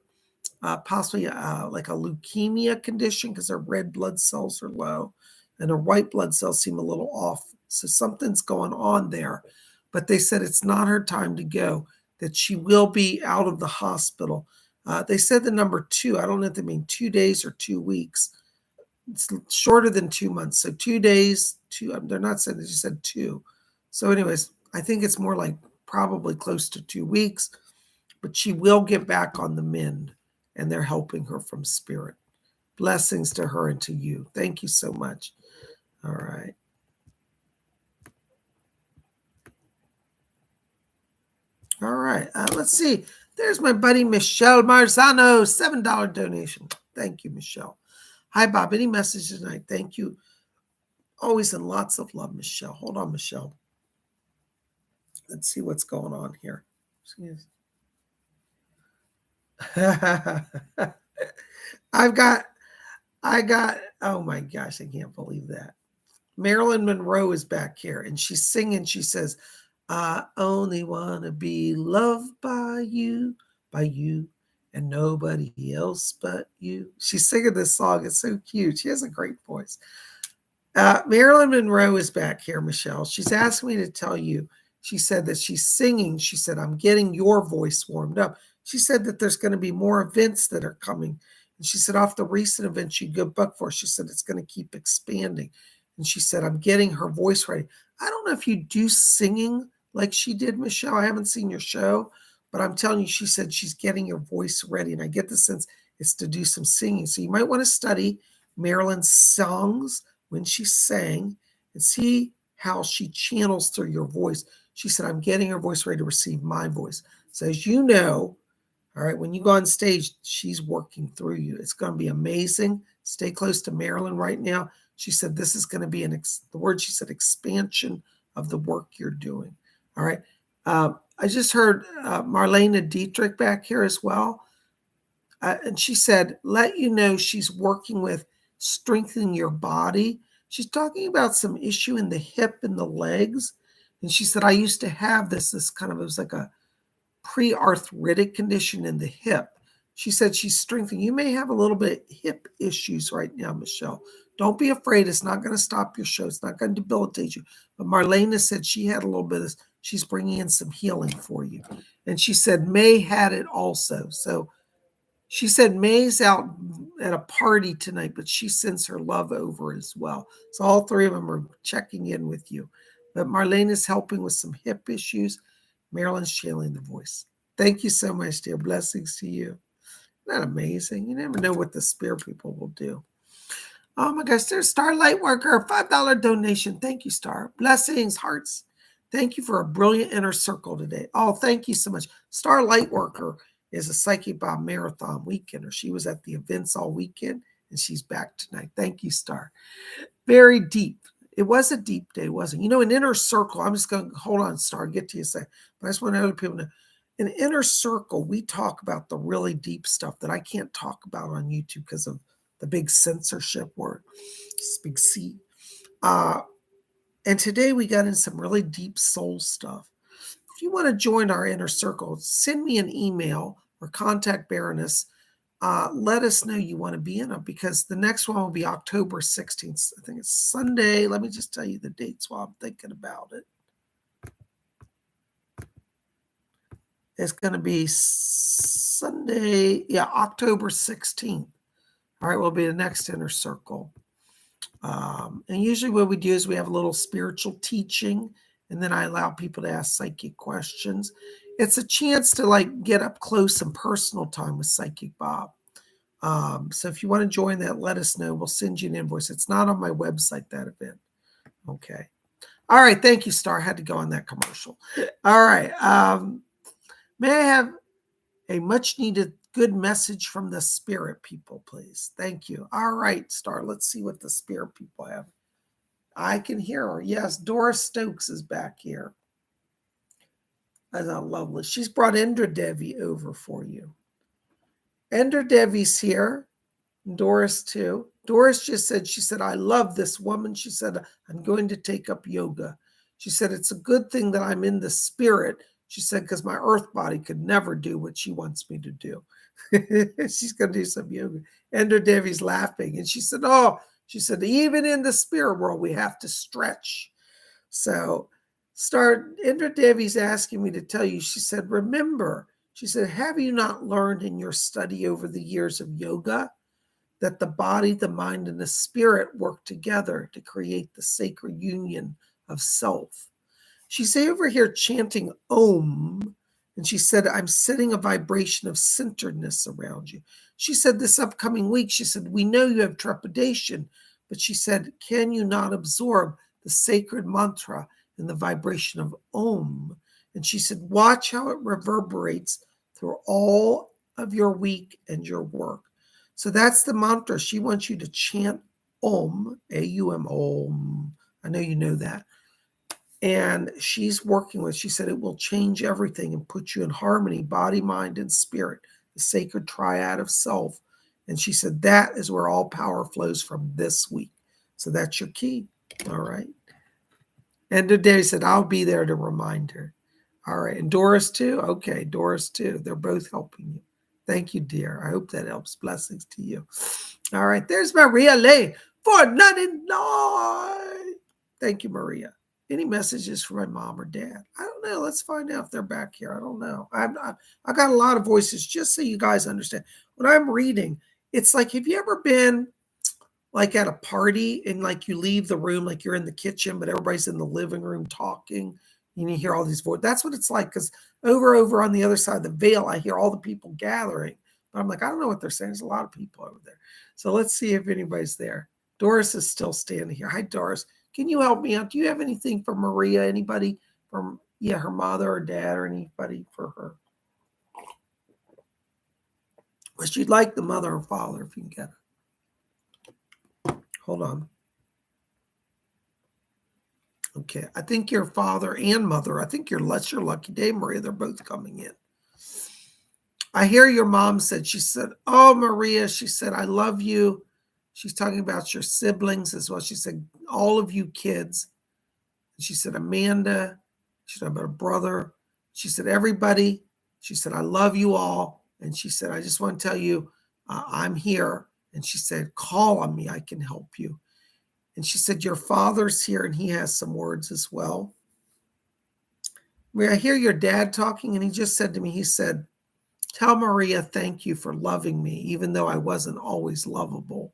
possibly like a leukemia condition because her red blood cells are low and her white blood cells seem a little off. So something's going on there. But they said it's not her time to go, that she will be out of the hospital. They said the number 2. I don't know if they mean 2 days or 2 weeks. It's shorter than 2 months. So 2 days, 2. They're not saying, they just said 2. So anyways, I think it's more like probably close to 2 weeks, but she will get back on the mend, and they're helping her from spirit. Blessings to her and to you. Thank you so much. All right. All right. Let's see. There's my buddy Michelle Marzano, $7 donation. Thank you, Michelle. Hi, Bob. Any messages tonight? Thank you. Always in lots of love, Michelle. Hold on, Michelle. Let's see what's going on here. I got, oh my gosh, I can't believe that. Marilyn Monroe is back here, and she's singing. She says, I only want to be loved by you, and nobody else but you. She's singing this song. It's so cute. She has a great voice. Marilyn Monroe is back here, Michelle. She's asked me to tell you. She said that she's singing. She said, I'm getting your voice warmed up. She said that there's going to be more events that are coming. And she said, off the recent events you go book for, she said, it's going to keep expanding. And she said, I'm getting her voice ready. I don't know if you do singing like she did, Michelle. I haven't seen your show, but I'm telling you, she said she's getting your voice ready. And I get the sense it's to do some singing. So you might want to study Marilyn's songs when she sang and see how she channels through your voice. She said, I'm getting her voice ready to receive my voice. So as you know, all right, when you go on stage, she's working through you. It's going to be amazing. Stay close to Marilyn right now. She said this is going to be the word she said, expansion of the work you're doing. All right. I just heard Marlena Dietrich back here as well. And she said, let you know she's working with strengthening your body. She's talking about some issue in the hip and the legs. And she said, I used to have this kind of, it was like a pre-arthritic condition in the hip. She said she's strengthening. You may have a little bit hip issues right now, Michelle. Don't be afraid. It's not going to stop your show. It's not going to debilitate you. But Marlena said she had a little bit of this. She's bringing in some healing for you. And she said May had it also. So she said May's out at a party tonight, but she sends her love over as well. So all three of them are checking in with you. But Marlene is helping with some hip issues. Marilyn's channeling the voice. Thank you so much, dear. Blessings to you. Isn't that amazing? You never know what the spirit people will do. Oh my gosh, there's Star Lightworker, $5 donation. Thank you, Star. Blessings, hearts. Thank you for a brilliant inner circle today. Oh, thank you so much. Star Lightworker is a Psychic Bob Marathon weekender. She was at the events all weekend, and she's back tonight. Thank you, Star. Very deep. It was a deep day, wasn't it? You know, an inner circle, I'm just going to hold on, Star, get to you a second. But I just want other people to know. In inner circle, we talk about the really deep stuff that I can't talk about on YouTube because of the big censorship word, big C. And today we got in some really deep soul stuff. If you want to join our inner circle, send me an email or contact Baroness. Let us know you want to be in it, because the next one will be October 16th. I think it's Sunday. Let me just tell you the dates while I'm thinking about it. It's going to be Sunday, October 16th. All right, will be the next inner circle. And usually what we do is we have a little spiritual teaching, and then I allow people to ask psychic questions. It's a chance to get up close and personal time with Psychic Bob. So if you want to join that, let us know. We'll send you an invoice. It's not on my website, that event. Okay. All right. Thank you, Star. I had to go on that commercial. All right. May I have a much needed good message from the spirit people, please? Thank you. All right, Star. Let's see what the spirit people have. I can hear her. Yes, Doris Stokes is back here. That's lovely. She's brought Indra Devi over for you. Indra Devi's here. Doris too. Doris just said, she said, I love this woman. She said, I'm going to take up yoga. She said, it's a good thing that I'm in the spirit. She said, because my earth body could never do what she wants me to do. She's going to do some yoga. Indra Devi's laughing. And she said, even in the spirit world, we have to stretch. So Indra Devi's asking me to tell you, she said, remember, she said, have you not learned in your study over the years of yoga that the body, the mind, and the spirit work together to create the sacred union of self. She said over here chanting Om, and she said, I'm setting a vibration of centeredness around you. She said this upcoming week, she said, we know you have trepidation, but she said, can you not absorb the sacred mantra and the vibration of Om? And she said, watch how it reverberates through all of your week and your work. So that's the mantra. She wants you to chant Om, A-U-M, Om. I know you know that. And she's working with, she said, it will change everything and put you in harmony, body, mind, and spirit, the sacred triad of self. And she said, that is where all power flows from this week. So that's your key. All right. And today said, I'll be there to remind her. All right. And Doris too? Okay. Doris too. They're both helping you. Thank you, dear. I hope that helps. Blessings to you. All right. There's Maria Lay for 99. Thank you, Maria. Any messages from my mom or dad? I don't know. Let's find out if they're back here. I don't know. I got a lot of voices, just so you guys understand. When I'm reading, it's like, have you ever been like at a party and like you leave the room, like you're in the kitchen, but everybody's in the living room talking, and you hear all these voices? That's what it's like, because over on the other side of the veil, I hear all the people gathering. But I'm like, I don't know what they're saying. There's a lot of people over there. So let's see if anybody's there. Doris is still standing here. Hi, Doris. Can you help me out? Do you have anything for Maria? Anybody from, her mother or dad or anybody for her? Well, she'd like the mother or father if you can get her. Hold on. Okay. I think your father and mother, I think your lucky day, Maria. They're both coming in. I hear your mom said, she said, oh, Maria, she said, I love you. She's talking about your siblings as well. She said, all of you kids. She said, Amanda. She said, about a brother. She said, everybody. She said, I love you all. And she said, I just want to tell you, I'm here. And she said, call on me. I can help you. And she said, your father's here and he has some words as well. I hear your dad talking, and he just said to me, he said, tell Maria, thank you for loving me, even though I wasn't always lovable.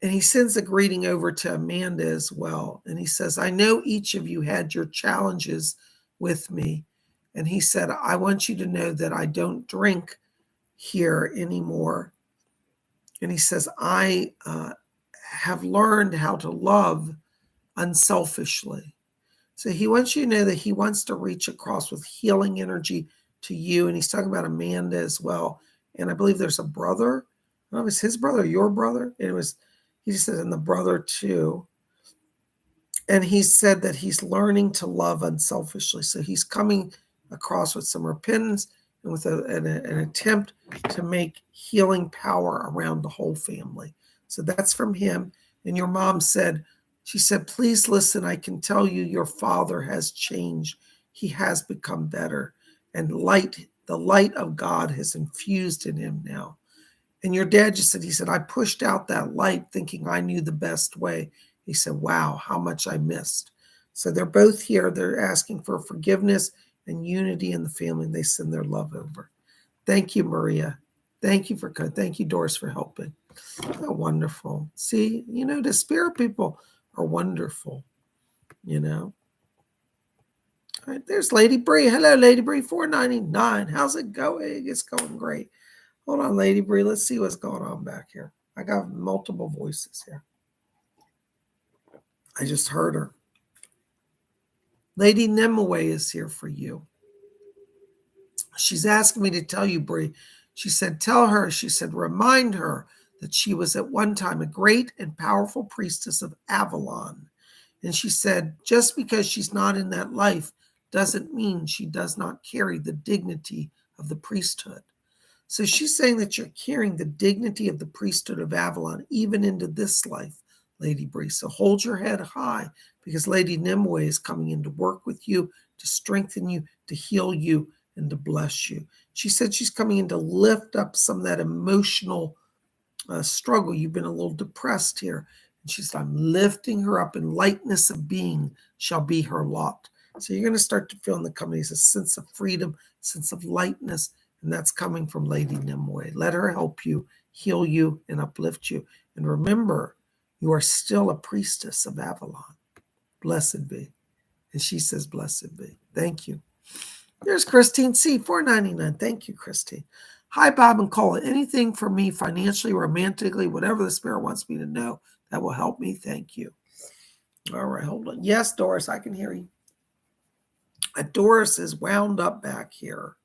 And he sends a greeting over to Amanda as well. And he says, I know each of you had your challenges with me. And he said, I want you to know that I don't drink here anymore. And he says, I have learned how to love unselfishly. So he wants you to know that he wants to reach across with healing energy to you. And he's talking about Amanda as well. And I believe there's a brother. I don't know if it's his brother or your brother. And he said, and the brother too. And he said that he's learning to love unselfishly. So he's coming across with some repentance and with an attempt to make healing power around the whole family. So that's from him. And your mom said, she said, please listen, I can tell you your father has changed. He has become better. And the light of God has infused in him now. And your dad just said, he said, I pushed out that light thinking I knew the best way. He said, wow, how much I missed. So they're both here. They're asking for forgiveness and unity in the family, and they send their love over. Thank you, Maria. Thank you, Doris, for helping. Oh, wonderful. See, the spirit people are wonderful, All right, there's Lady Bree. Hello, Lady Bree, 499. How's it going? It's going great. Hold on, Lady Bree. Let's see what's going on back here. I got multiple voices here. I just heard her. Lady Nimue is here for you. She's asking me to tell you, Bree. She said, tell her, she said, remind her that she was at one time a great and powerful priestess of Avalon. And she said, just because she's not in that life doesn't mean she does not carry the dignity of the priesthood. So she's saying that you're carrying the dignity of the priesthood of Avalon even into this life, Lady Bree. So hold your head high, because Lady Nimue is coming in to work with you, to strengthen you, to heal you, and to bless you. She said she's coming in to lift up some of that emotional struggle. You've been a little depressed here. And she said, I'm lifting her up, and lightness of being shall be her lot. So you're going to start to feel in the coming days a sense of freedom, sense of lightness, and that's coming from Lady Nimue. Let her help you heal you, and uplift you. And remember, you are still a priestess of Avalon. Blessed be. And she says, blessed be. Thank you. There's Christine C. $4.99. Thank you, Christine. Hi, Bob and Cole. Anything for me financially, romantically, whatever the Spirit wants me to know that will help me. Thank you. All right, hold on. Yes, Doris, I can hear you. Doris is wound up back here.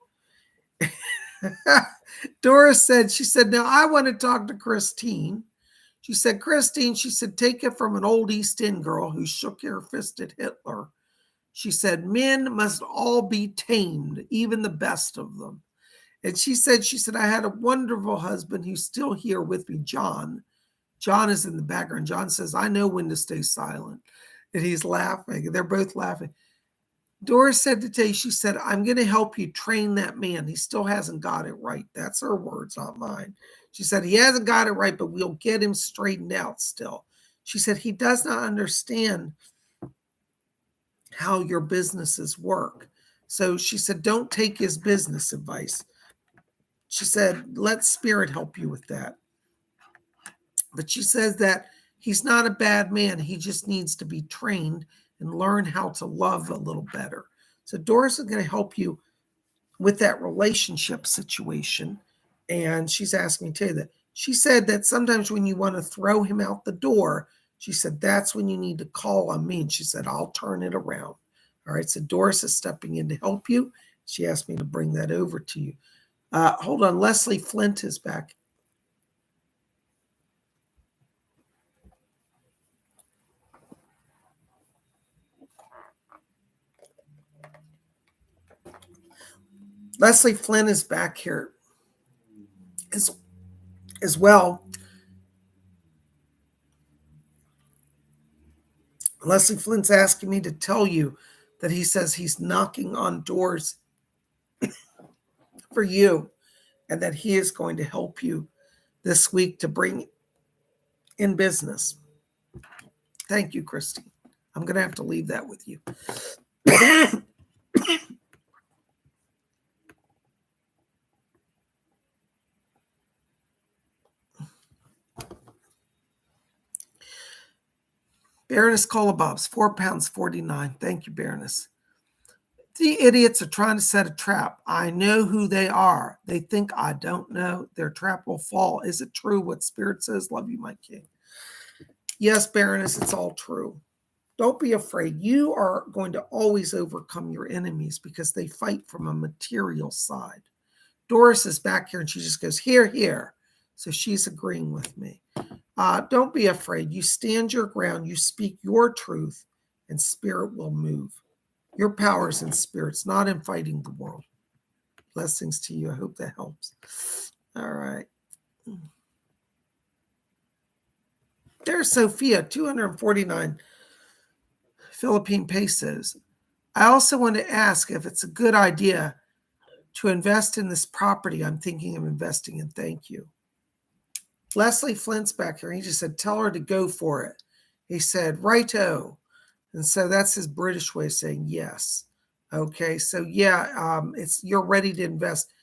Doris said, now I want to talk to Christine. She said, Christine, she said, take it from an old East End girl who shook her fist at Hitler. She said, men must all be tamed, even the best of them. And she said, I had a wonderful husband who's still here with me, John. John is in the background. John says, I know when to stay silent. And he's laughing. They're both laughing. Doris said today, she said, I'm going to help you train that man. He still hasn't got it right. That's her words, not mine. She said, he hasn't got it right, but we'll get him straightened out still. She said, he does not understand how your businesses work. So she said, don't take his business advice. She said, let Spirit help you with that. But she says that he's not a bad man. He just needs to be trained and learn how to love a little better. So Doris is going to help you with that relationship situation. And she's asked me to tell you that. She said that sometimes when you want to throw him out the door, she said, that's when you need to call on me. And she said, I'll turn it around. All right. So Doris is stepping in to help you. She asked me to bring that over to you. Hold on. Leslie Flint is back. Leslie Flint is back here as well. Leslie Flint's asking me to tell you that he says he's knocking on doors for you and that he is going to help you this week to bring in business. Thank you, Christine. I'm going to have to leave that with you. Baroness Colabob's £4.49. Thank you, Baroness. The idiots are trying to set a trap. I know who they are. They think I don't know. Their trap will fall. Is it true what Spirit says? Love you, my king. Yes, Baroness, it's all true. Don't be afraid. You are going to always overcome your enemies because they fight from a material side. Doris is back here and she just goes, here, here. So she's agreeing with me. Don't be afraid. You stand your ground. You speak your truth and Spirit will move. Your power is in spirits, not in fighting the world. Blessings to you. I hope that helps. All right. There's Sophia, 249 Philippine pesos. I also want to ask if it's a good idea to invest in this property I'm thinking of investing in. Thank you. Leslie Flint's back here. He just said, tell her to go for it. He said, righto. And so that's his British way of saying yes. Okay, so yeah, you're ready to invest.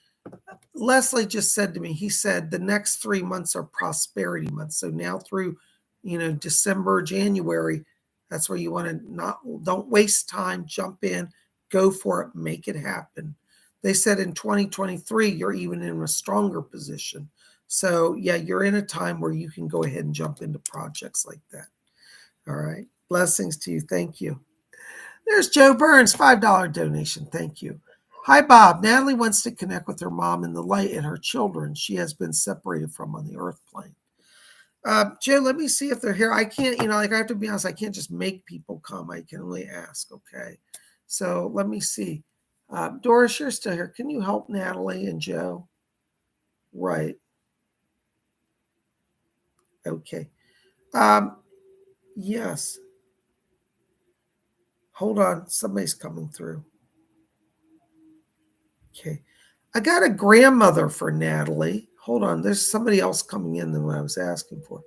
Leslie just said to me, he said the next 3 months are prosperity months. So now through, December, January, that's where you want to don't waste time, jump in, go for it, make it happen. They said in 2023, you're even in a stronger position. So yeah, you're in a time where you can go ahead and jump into projects like that. All right. Blessings to you. Thank you. There's Joe Burns, $5 donation. Thank you. Hi, Bob. Natalie wants to connect with her mom in the light and her children she has been separated from on the earth plane. Joe, let me see if they're here. I can't, I have to be honest, I can't just make people come. I can only ask, okay? So let me see. Doris, you're still here. Can you help Natalie and Joe? Right. Okay. Yes. Hold on. Somebody's coming through. Okay. I got a grandmother for Natalie. Hold on. There's somebody else coming in than what I was asking for.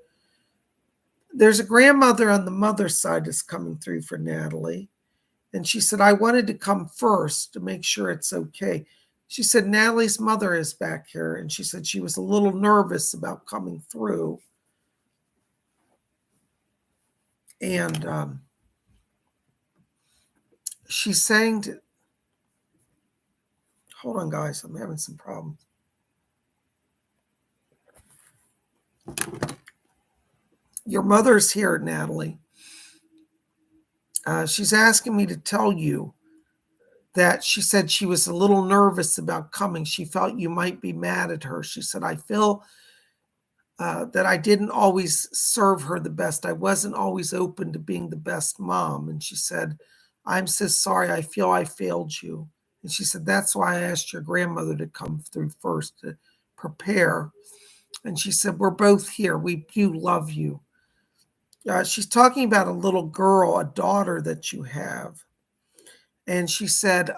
There's a grandmother on the mother's side that's coming through for Natalie. And she said, I wanted to come first to make sure it's okay. She said Natalie's mother is back here, and she said she was a little nervous about coming through. And she's saying to, hold on, guys, I'm having some problems. Your mother's here, Natalie. She's asking me to tell you that she said she was a little nervous about coming. She felt you might be mad at her. She said, I feel that I didn't always serve her the best. I wasn't always open to being the best mom. And she said, I'm so sorry. I feel I failed you. And she said, that's why I asked your grandmother to come through first to prepare. And she said, we're both here. We do love you. She's talking about a little girl, a daughter that you have. And she said,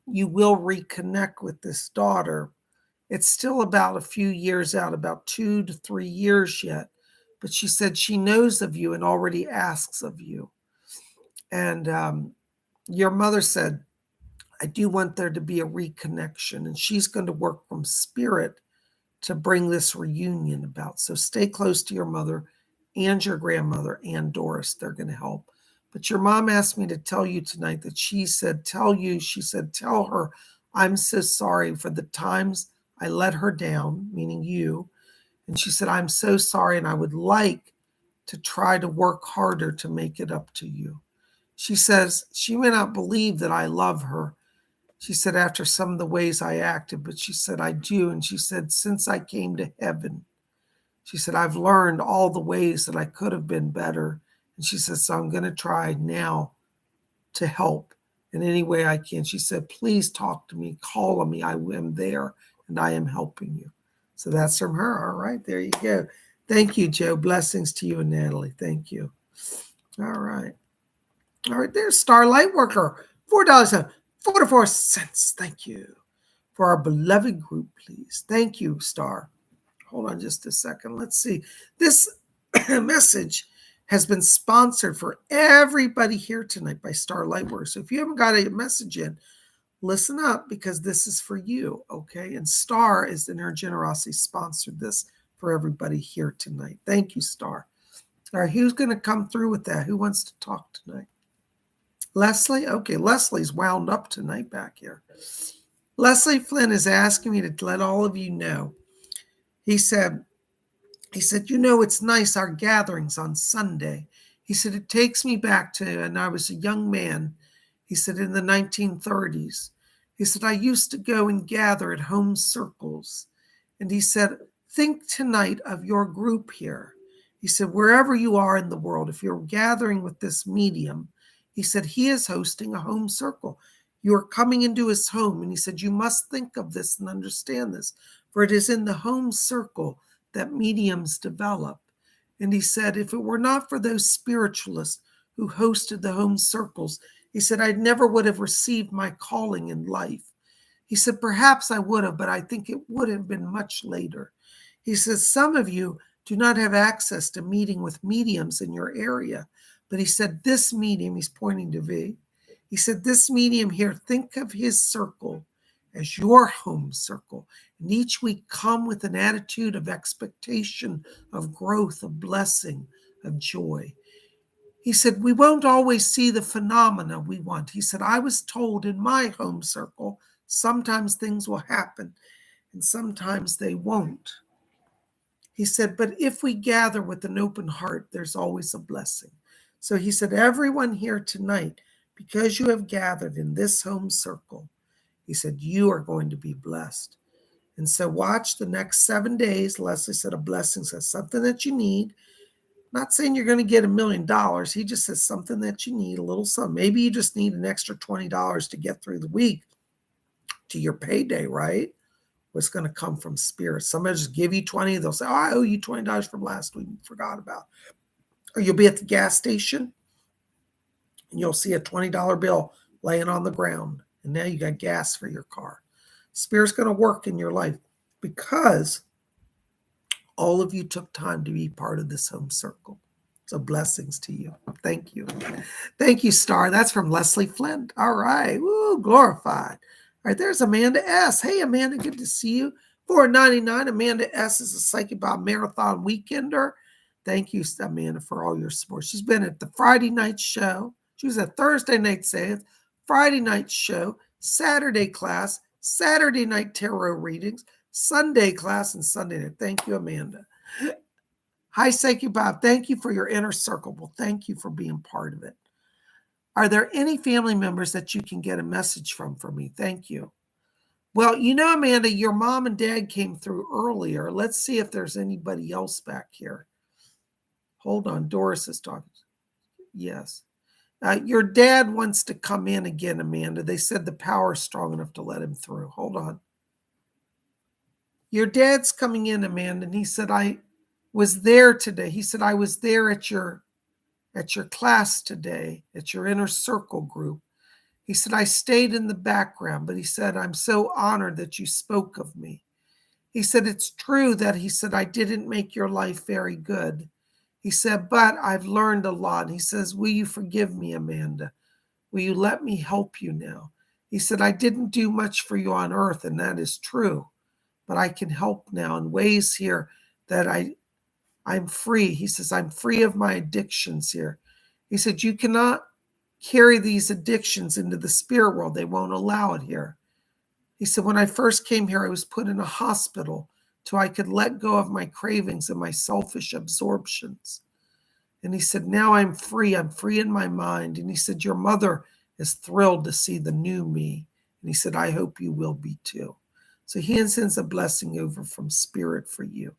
you will reconnect with this daughter. It's still about a few years out, about 2 to 3 years yet. But she said she knows of you and already asks of you. And your mother said, I do want there to be a reconnection. And she's going to work from spirit to bring this reunion about. So stay close to your mother and your grandmother and Doris. They're going to help. But your mom asked me to tell you tonight that she said, tell her, I'm so sorry for the times I let her down, meaning you. And she said, I'm so sorry, and I would like to try to work harder to make it up to you. She says she may not believe that I love her. She said, after some of the ways I acted, but she said, I do. And she said, since I came to heaven, she said, I've learned all the ways that I could have been better. And she said, so I'm going to try now to help in any way I can. She said, please talk to me, call on me. I am there and I am helping you. So that's from her. All right, there you go. Thank you, Joe. Blessings to you and Natalie. Thank you. All right. All right, there's Starlight Worker. $4.44. Thank you. For our beloved group, please. Thank you, Star. Hold on just a second. Let's see. This message has been sponsored for everybody here tonight by Starlight Worker. So if you haven't got a message in, listen up, because this is for you, okay? And Star is in her generosity sponsored this for everybody here tonight. Thank you, Star. All right, who's going to come through with that? Who wants to talk tonight? Leslie? Okay, Leslie's wound up tonight back here. Leslie Flynn is asking me to let all of you know. He said, it's nice, our gatherings on Sunday. He said, it takes me back to, and I was a young man, he said, in the 1930s. He said, I used to go and gather at home circles. And he said, think tonight of your group here. He said, wherever you are in the world, if you're gathering with this medium, he said, he is hosting a home circle. You are coming into his home. And he said, you must think of this and understand this, for it is in the home circle that mediums develop. And he said, if it were not for those spiritualists who hosted the home circles, he said, I never would have received my calling in life. He said, perhaps I would have, but I think it would have been much later. He says, some of you do not have access to meeting with mediums in your area. But he said, this medium, he's pointing to V, he said, this medium here, think of his circle as your home circle. And each week come with an attitude of expectation, of growth, of blessing, of joy. He said, we won't always see the phenomena we want. He said, I was told in my home circle, sometimes things will happen and sometimes they won't. He said, but if we gather with an open heart, there's always a blessing. So he said, everyone here tonight, because you have gathered in this home circle, he said, you are going to be blessed. And so watch the next 7 days. Leslie said, a blessing says something that you need. Not saying you're going to get $1 million. He just says something that you need, a little something. Maybe you just need an extra $20 to get through the week to your payday, right? What's going to come from spirit. Somebody just give you 20. They'll say, oh, I owe you $20 from last week. You forgot about. Or you'll be at the gas station and you'll see a $20 bill laying on the ground. And now you got gas for your car. Spirit's going to work in your life because all of you took time to be part of this home circle. So blessings to you. Thank you. Thank you, Star. That's from Leslie Flint. All right. Woo, glorified. All right, there's Amanda S. Hey, Amanda, good to see you. $4.99. Amanda S. is a Psychic Bob Marathon Weekender. Thank you, Amanda, for all your support. She's been at the Friday night show. She was at Thursday night seance, Friday night show, Saturday class, Saturday night tarot readings, Sunday class, and Sunday night. Thank you, Amanda. Hi, Psychic Bob. Thank you for your inner circle. Well, thank you for being part of it. Are there any family members that you can get a message from for me? Thank you. Well, you know, Amanda, your mom and dad came through earlier. Let's see if there's anybody else back here. Hold on. Doris is talking. Yes. Your dad wants to come in again, Amanda. They said the power is strong enough to let him through. Hold on. Your dad's coming in, Amanda, and he said, I was there today. He said, I was there at your class today, at your inner circle group. He said, I stayed in the background, but he said, I'm so honored that you spoke of me. He said, it's true that he said, I didn't make your life very good. He said, but I've learned a lot. He says, will you forgive me, Amanda? Will you let me help you now? He said, I didn't do much for you on earth, and that is true, but I can help now in ways here that I'm free. He says, I'm free of my addictions here. He said, you cannot carry these addictions into the spirit world. They won't allow it here. He said, when I first came here, I was put in a hospital so I could let go of my cravings and my selfish absorptions. And he said, now I'm free. I'm free in my mind. And he said, your mother is thrilled to see the new me. And he said, I hope you will be too. So he sends a blessing over from spirit for you.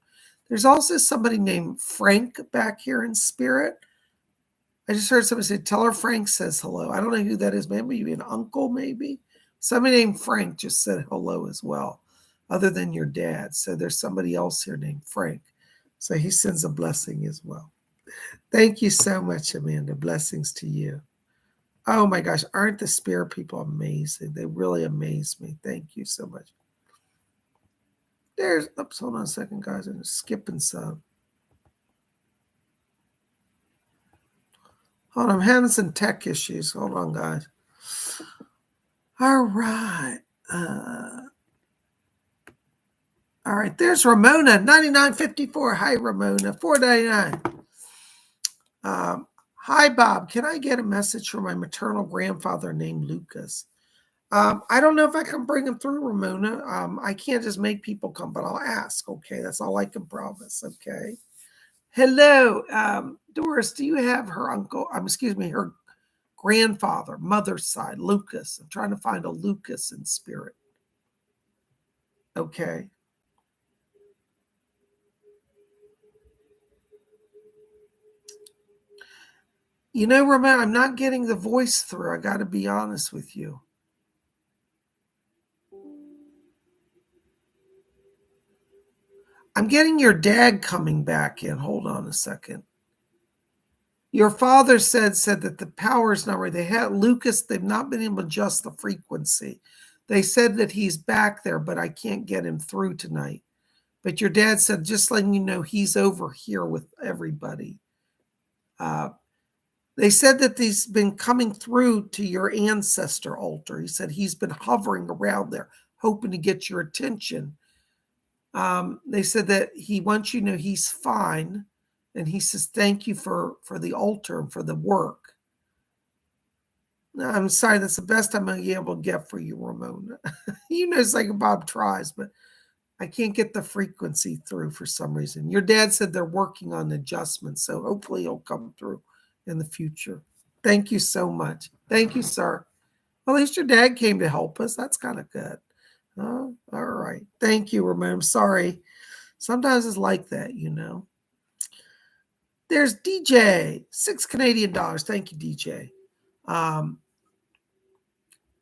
There's also somebody named Frank back here in spirit. I just heard somebody say, tell her Frank says hello. I don't know who that is. Maybe an uncle, maybe. Somebody named Frank just said hello as well, other than your dad. So there's somebody else here named Frank. So he sends a blessing as well. Thank you so much, Amanda. Blessings to you. Oh my gosh, aren't the spirit people amazing? They really amaze me. Thank you so much. Oops, hold on a second, guys. I'm skipping some. Hold on, I'm having some tech issues. Hold on, guys. All right. All right, there's Ramona, 9954. Hi, Ramona, $4.99. Hi, Bob. Can I get a message from my maternal grandfather named Lucas? I don't know if I can bring him through, Ramona. I can't just make people come, but I'll ask. Okay, that's all I can promise. Okay. Hello, Doris. Do you have her uncle? Her grandfather, mother's side, Lucas. I'm trying to find a Lucas in spirit. Okay. You know, Ramona, I'm not getting the voice through. I got to be honest with you. I'm getting your dad coming back in. Hold on a second. Your father said that the power is not right. They had Lucas, they've not been able to adjust the frequency. They said that he's back there, but I can't get him through tonight. But your dad said, just letting you know, he's over here with everybody. They said that he's been coming through to your ancestor altar. He said he's been hovering around there, hoping to get your attention. They said that he wants you to know he's fine. And he says, thank you for the altar and for the work. I'm sorry, that's the best I'm going to be able to get for you, Ramona. You know, it's like Bob tries, but I can't get the frequency through for some reason. Your dad said they're working on adjustments, so hopefully he'll come through in the future. Thank you so much. Thank you, sir. Well, at least your dad came to help us. That's kind of good. All right. Thank you, Ramona. I'm sorry. Sometimes it's like that, you know. There's DJ, $6 Canadian. Thank you, DJ.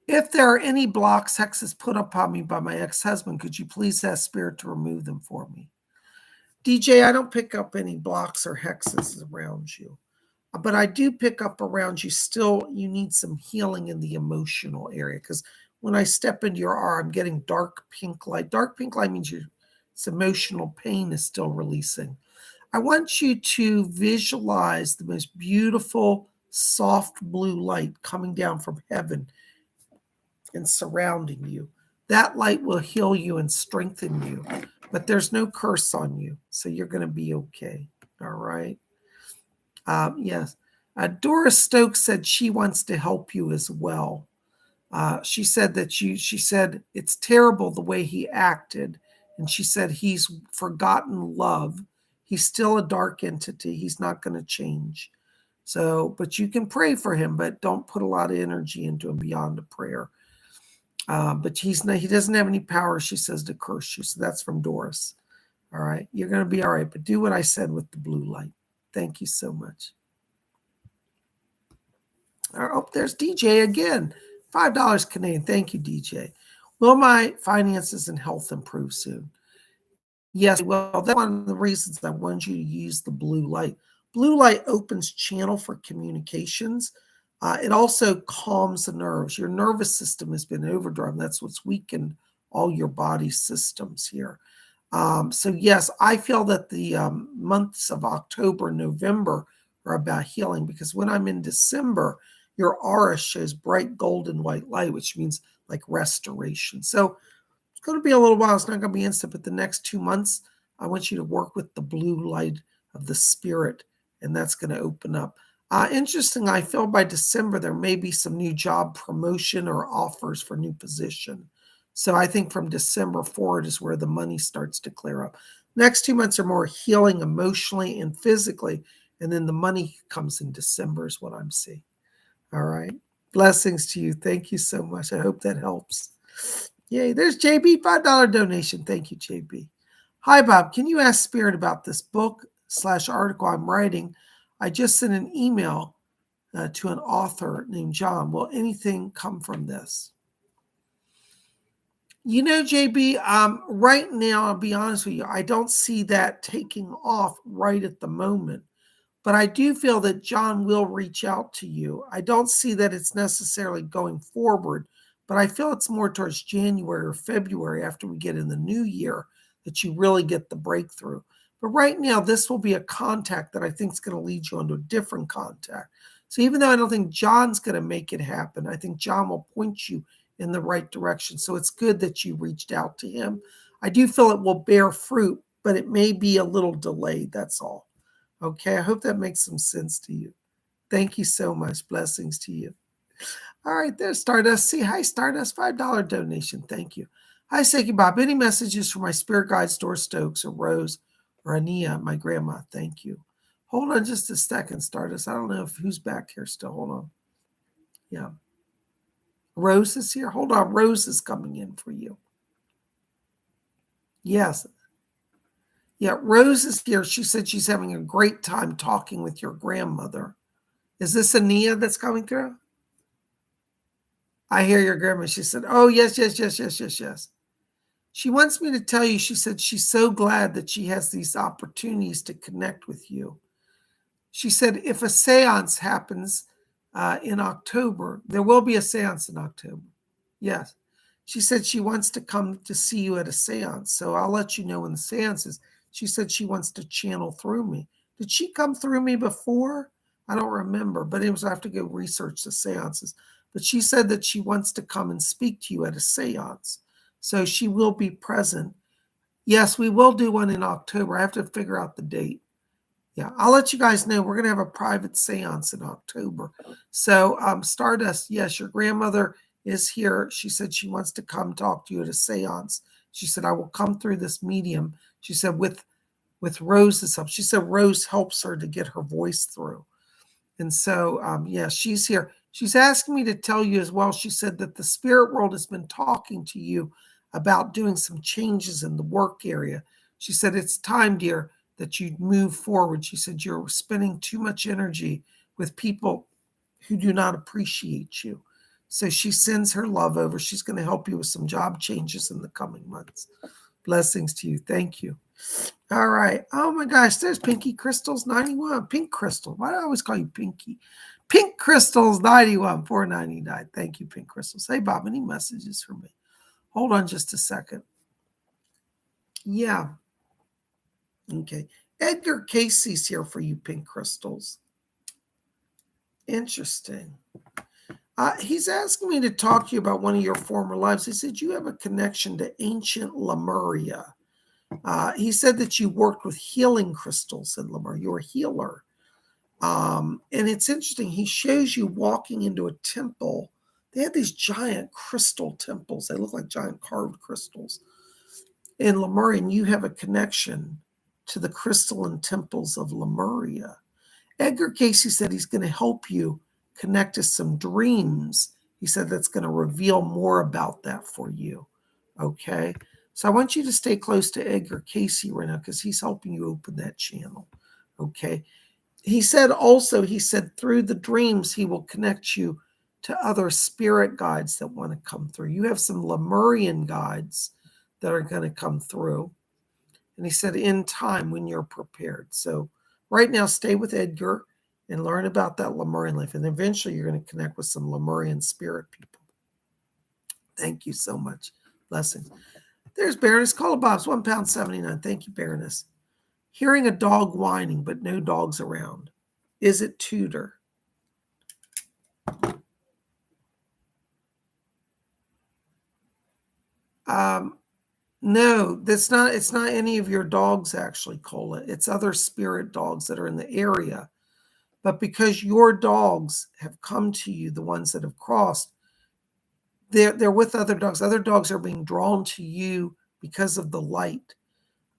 If there are any blocks, hexes put upon me by my ex-husband, could you please ask Spirit to remove them for me? DJ, I don't pick up any blocks or hexes around you, but I do pick up around you. Still, you need some healing in the emotional area, because when I step into your aura, I'm getting dark pink light. Dark pink light means it's emotional pain is still releasing. I want you to visualize the most beautiful, soft blue light coming down from heaven and surrounding you. That light will heal you and strengthen you, but there's no curse on you, so you're going to be okay. All right. Yes. Doris Stokes said she wants to help you as well. She said it's terrible the way he acted. And she said he's forgotten love. He's still a dark entity. He's not going to change. So, but you can pray for him, but don't put a lot of energy into him beyond a prayer. But he doesn't have any power, she says, to curse you. So that's from Doris. All right. You're going to be all right. But do what I said with the blue light. Thank you so much. Oh, there's DJ again. $5 Canadian. Thank you, DJ. Will my finances and health improve soon? Yes, well, that's one of the reasons I want you to use the blue light. Blue light opens channel for communications. It also calms the nerves. Your nervous system has been overdriven. That's what's weakened all your body systems here. So yes, I feel that the months of October and November are about healing, because when I'm in December, your aura shows bright golden white light, which means like restoration. So it's going to be a little while. It's not going to be instant, but the next 2 months, I want you to work with the blue light of the spirit, and that's going to open up. Interesting, I feel by December, there may be some new job promotion or offers for new position. So I think from December forward is where the money starts to clear up. Next 2 months are more healing emotionally and physically, and then the money comes in December is what I'm seeing. All right. Blessings to you. Thank you so much. I hope that helps. Yay. There's JB, $5 donation. Thank you, JB. Hi, Bob. Can you ask Spirit about this book/article I'm writing? I just sent an email to an author named John. Will anything come from this? You know, JB, right now, I'll be honest with you, I don't see that taking off right at the moment. But I do feel that John will reach out to you. I don't see that it's necessarily going forward, but I feel it's more towards January or February after we get in the new year that you really get the breakthrough. But right now, this will be a contact that I think is going to lead you into a different contact. So even though I don't think John's going to make it happen, I think John will point you in the right direction. So it's good that you reached out to him. I do feel it will bear fruit, but it may be a little delayed. That's all. Okay, I hope that makes some sense to you. Thank you so much. Blessings to you. All right, there's Stardust. See, hi, Stardust, $5 donation. Thank you. Hi, Psychic Bob. Any messages for my spirit guides, Doris Stokes, or Rose, or Ania, my grandma? Thank you. Hold on just a second, Stardust. I don't know who's back here still. Hold on. Yeah. Rose is here. Hold on. Rose is coming in for you. Yes. Yeah, Rose is here. She said she's having a great time talking with your grandmother. Is this Ania that's coming through? I hear your grandma. She said, oh, yes. She wants me to tell you, she said she's so glad that she has these opportunities to connect with you. She said if a seance happens in October, there will be a seance in October. Yes. She said she wants to come to see you at a seance. So I'll let you know when the seance is. She said she wants to channel through me. Did she come through me before? I don't remember, but it was, I have to go research the seances. But she said that she wants to come and speak to you at a seance. So she will be present. Yes, we will do one in October. I have to figure out the date. Yeah, I'll let you guys know. We're going to have a private seance in October. So Stardust, yes, your grandmother is here. She said she wants to come talk to you at a seance. She said, I will come through this medium. She said, with Rose's help. She said Rose helps her to get her voice through. And so, yeah, she's here. She's asking me to tell you as well. She said that the spirit world has been talking to you about doing some changes in the work area. She said, it's time, dear, that you move forward. She said, you're spending too much energy with people who do not appreciate you. So she sends her love over. She's going to help you with some job changes in the coming months. Blessings to you. Thank you. All right. Oh my gosh, there's Pinky Crystals 91. Pink Crystal. Why do I always call you Pinky? Pink Crystals 91, $4.99. Thank you, Pink Crystals. Hey, Bob, any messages for me? Hold on just a second. Yeah. Okay. Edgar Casey's here for you, Pink Crystals. Interesting. He's asking me to talk to you about one of your former lives. He said you have a connection to ancient Lemuria. He said that you worked with healing crystals in Lemuria. You're a healer. And it's interesting. He shows you walking into a temple. They had these giant crystal temples. They look like giant carved crystals in Lemuria, and you have a connection to the crystalline temples of Lemuria. Edgar Casey said he's going to help you connect to some dreams. He said that's going to reveal more about that for you. Okay. So I want you to stay close to Edgar Casey right now because he's helping you open that channel. Okay. He said through the dreams, he will connect you to other spirit guides that want to come through. You have some Lemurian guides that are going to come through. And he said, in time when you're prepared. So right now, stay with Edgar and learn about that Lemurian life. And eventually you're going to connect with some Lemurian spirit people. Thank you so much. Blessings. There's Baroness. Call Bob's £1.79. Thank you, Baroness. Hearing a dog whining, but no dogs around. Is it Tudor? No, that's not. It's not any of your dogs, actually, Cola. It's other spirit dogs that are in the area. But because your dogs have come to you, the ones that have crossed, they're with other dogs. Other dogs are being drawn to you because of the light.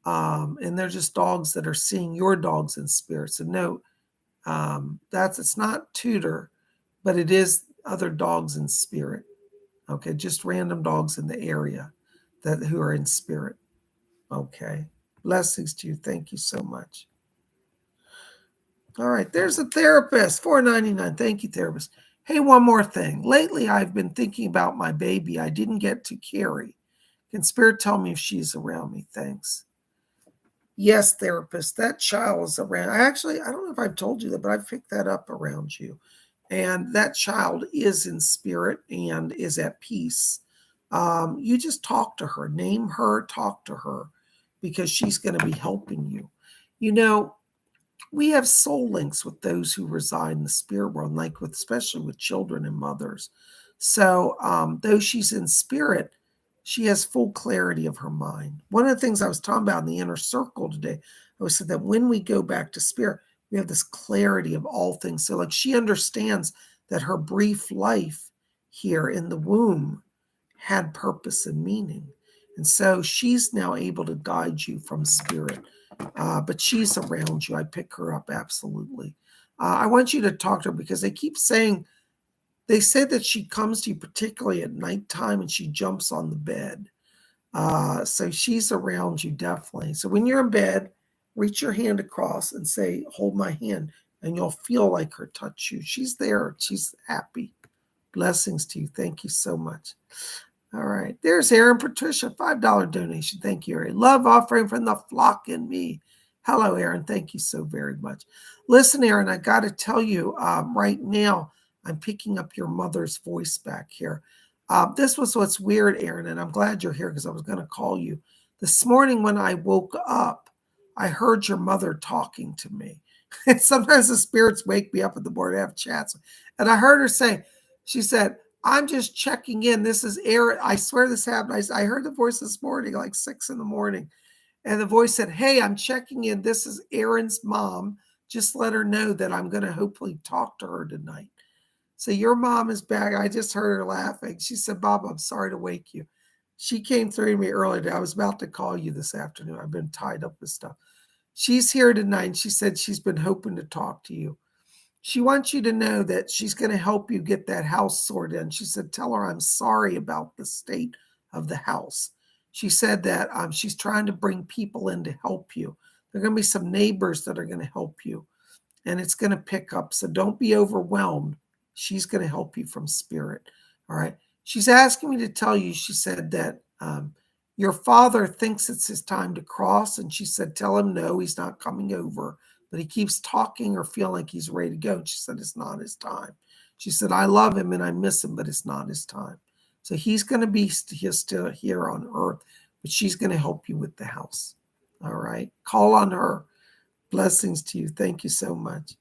And they're just dogs that are seeing your dogs in spirit. So no, it's not Tudor, but it is other dogs in spirit. Okay, just random dogs in the area who are in spirit. Okay. Blessings to you. Thank you so much. All right, there's a therapist, $4.99. Thank you, therapist. Hey, one more thing. Lately, I've been thinking about my baby I didn't get to carry. Can Spirit tell me if she's around me? Thanks. Yes, therapist, that child is around. I don't know if I've told you that, but I've picked that up around you. And that child is in spirit and is at peace. You just talk to her, name her, talk to her, because she's going to be helping you. You know, we have soul links with those who reside in the spirit world, especially with children and mothers. So though she's in spirit, she has full clarity of her mind. One of the things I was talking about in the inner circle today, I was said that when we go back to spirit, we have this clarity of all things. So like she understands that her brief life here in the womb had purpose and meaning. And so she's now able to guide you from spirit. But she's around you. I pick her up, absolutely. I want you to talk to her because they say that she comes to you particularly at nighttime and she jumps on the bed. So she's around you, definitely. So when you're in bed, reach your hand across and say, hold my hand, and you'll feel like her touch you. She's there. She's happy. Blessings to you. Thank you so much. All right. There's Aaron Patricia, $5 donation. Thank you, Aaron. Love offering from the flock in me. Hello, Aaron. Thank you so very much. Listen, Aaron, I got to tell you right now, I'm picking up your mother's voice back here. This was what's weird, Aaron, and I'm glad you're here because I was going to call you. This morning when I woke up, I heard your mother talking to me. And sometimes the spirits wake me up in the morning to have chats. And I heard her say, she said, I'm just checking in. This is Aaron. I swear this happened. I heard the voice this morning, like 6 a.m. And the voice said, hey, I'm checking in. This is Aaron's mom. Just let her know that I'm going to hopefully talk to her tonight. So your mom is back. I just heard her laughing. She said, Bob, I'm sorry to wake you. She came through to me earlier today. I was about to call you this afternoon. I've been tied up with stuff. She's here tonight. And she said she's been hoping to talk to you. She wants you to know that she's going to help you get that house sorted. And she said, tell her I'm sorry about the state of the house. She said that she's trying to bring people in to help you. There are going to be some neighbors that are going to help you. And it's going to pick up. So don't be overwhelmed. She's going to help you from spirit. All right. She's asking me to tell you, she said that your father thinks it's his time to cross. And she said, tell him no, he's not coming over. But he keeps talking or feeling like he's ready to go. She said, it's not his time. She said, I love him and I miss him, but it's not his time. So he's going to be still here on earth, but she's going to help you with the house. All right. Call on her. Blessings to you. Thank you so much.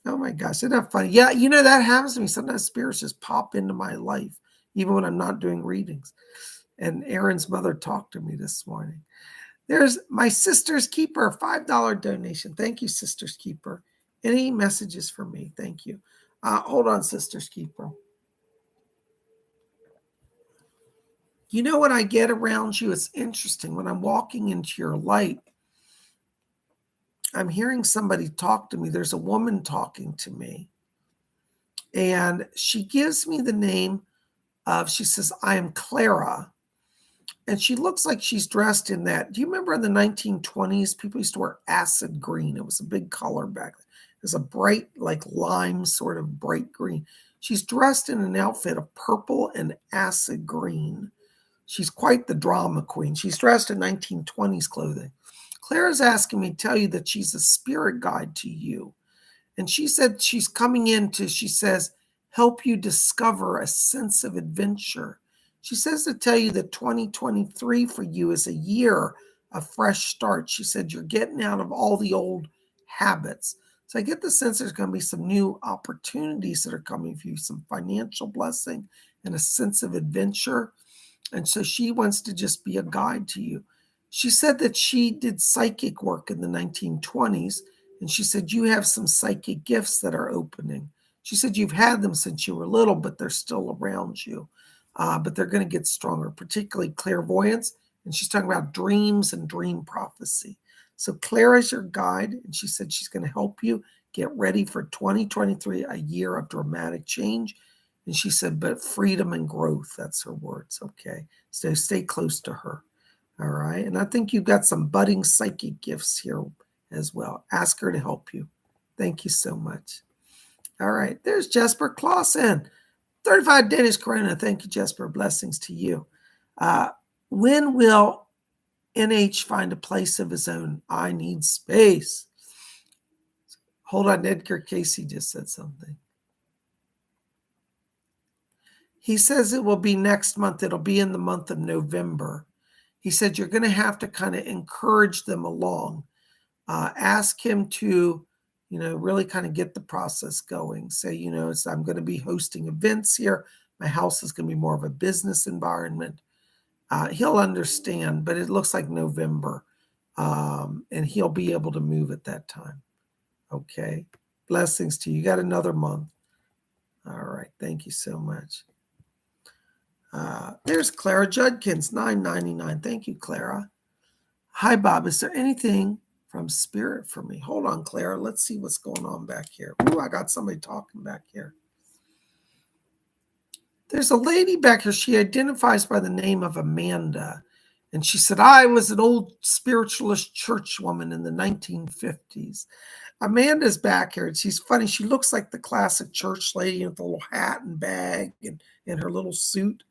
Oh my gosh, isn't that funny? Yeah, you know, that happens to me. Sometimes spirits just pop into my life, even when I'm not doing readings. And Aaron's mother talked to me this morning. There's my Sister's Keeper, $5 donation. Thank you, Sister's Keeper. Any messages for me? Thank you. Hold on, Sister's Keeper. You know what I get around you? It's interesting. When I'm walking into your light, I'm hearing somebody talk to me. There's a woman talking to me. And she gives me the name of, she says, I am Clara. And she looks like she's dressed in that. Do you remember in the 1920s, people used to wear acid green? It was a big color back then. It was a bright, like lime sort of bright green. She's dressed in an outfit of purple and acid green. She's quite the drama queen. She's dressed in 1920s clothing. Clara's asking me to tell you that she's a spirit guide to you. And she said she's coming in to, she says, help you discover a sense of adventure. She says to tell you that 2023 for you is a year of fresh start. She said you're getting out of all the old habits. So I get the sense there's going to be some new opportunities that are coming for you, some financial blessing and a sense of adventure. And so she wants to just be a guide to you. She said that she did psychic work in the 1920s. And she said, you have some psychic gifts that are opening. She said, you've had them since you were little, but they're still around you. But they're going to get stronger, particularly clairvoyance. And she's talking about dreams and dream prophecy. So Clara's your guide. And she said she's going to help you get ready for 2023, a year of dramatic change. And she said, but freedom and growth, that's her words. Okay. So stay close to her. All right. And I think you've got some budding psychic gifts here as well. Ask her to help you. Thank you so much. All right. There's Jesper Clausen. 35 Danish Corona. Thank you, Jesper. Blessings to you. When will NH find a place of his own? I need space. Hold on. Edgar Casey just said something. He says it will be next month. It'll be in the month of November. He said you're going to have to kind of encourage them along. Ask him to, really kind of get the process going. Say, I'm going to be hosting events here. My house is going to be more of a business environment. He'll understand, but it looks like November. And he'll be able to move at that time. Okay. Blessings to you. You got another month. All right. Thank you so much. There's Clara Judkins, $9.99. Thank you, Clara. Hi, Bob. Is there anything from Spirit for me? Hold on, Clara. Let's see what's going on back here. Ooh, I got somebody talking back here. There's a lady back here. She identifies by the name of Amanda. And she said, I was an old spiritualist church woman in the 1950s. Amanda's back here. And she's funny. She looks like the classic church lady with a little hat and bag and her little suit.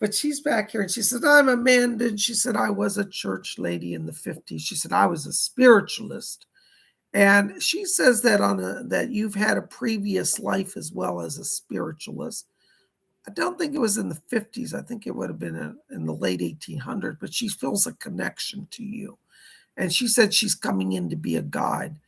But she's back here and she said, I'm Amanda. And she said, I was a church lady in the 50s. She said, I was a spiritualist. And she says that that you've had a previous life as well as a spiritualist. I don't think it was in the 50s. I think it would have been in the late 1800s, but she feels a connection to you. And she said she's coming in to be a guide.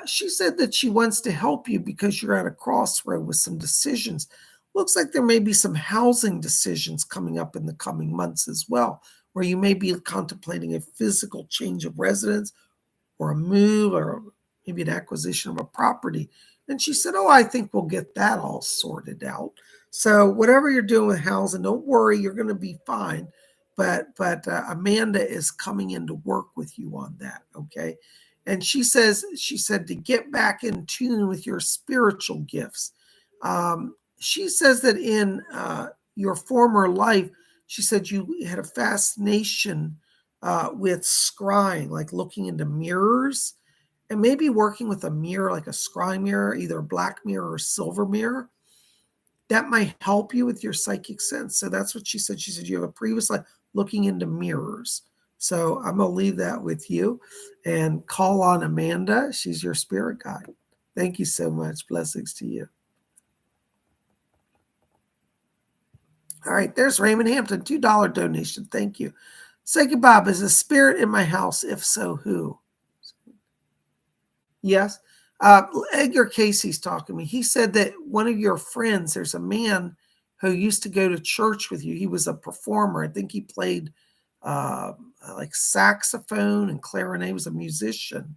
She said that she wants to help you because you're at a crossroad with some decisions. Looks like there may be some housing decisions coming up in the coming months as well, where you may be contemplating a physical change of residence or a move or maybe an acquisition of a property. And she said, I think we'll get that all sorted out. So whatever you're doing with housing, don't worry, you're going to be fine. But Amanda is coming in to work with you on that, okay? And she said to get back in tune with your spiritual gifts. She says that in your former life, she said you had a fascination with scrying, like looking into mirrors and maybe working with a mirror, like a scry mirror, either a black mirror or silver mirror. That might help you with your psychic sense. So that's what she said. She said you have a previous life looking into mirrors. So I'm going to leave that with you and call on Amanda. She's your spirit guide. Thank you so much. Blessings to you. All right, there's Raymond Hampton, $2 donation. Thank you. Psychic Bob, is a spirit in my house? If so, who? Yes. Edgar Casey's talking to me. He said that one of your friends, there's a man who used to go to church with you. He was a performer. I think he played like saxophone and clarinet. He was a musician.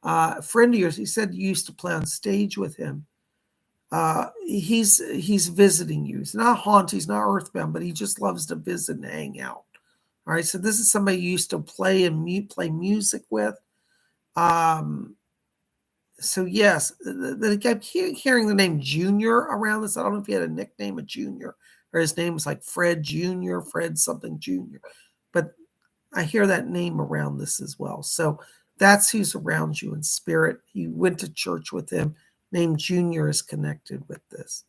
A friend of yours, he said you used to play on stage with him. He's visiting you. He's not haunted. He's not earthbound, but he just loves to visit and hang out. All right. So this is somebody you used to play music with. So yes, I kept hearing the name Junior around this. I don't know if he had a nickname of Junior or his name was like Fred Junior, Fred something Junior, but I hear that name around this as well. So that's who's around you in spirit. You went to church with him. Name Junior is connected with this.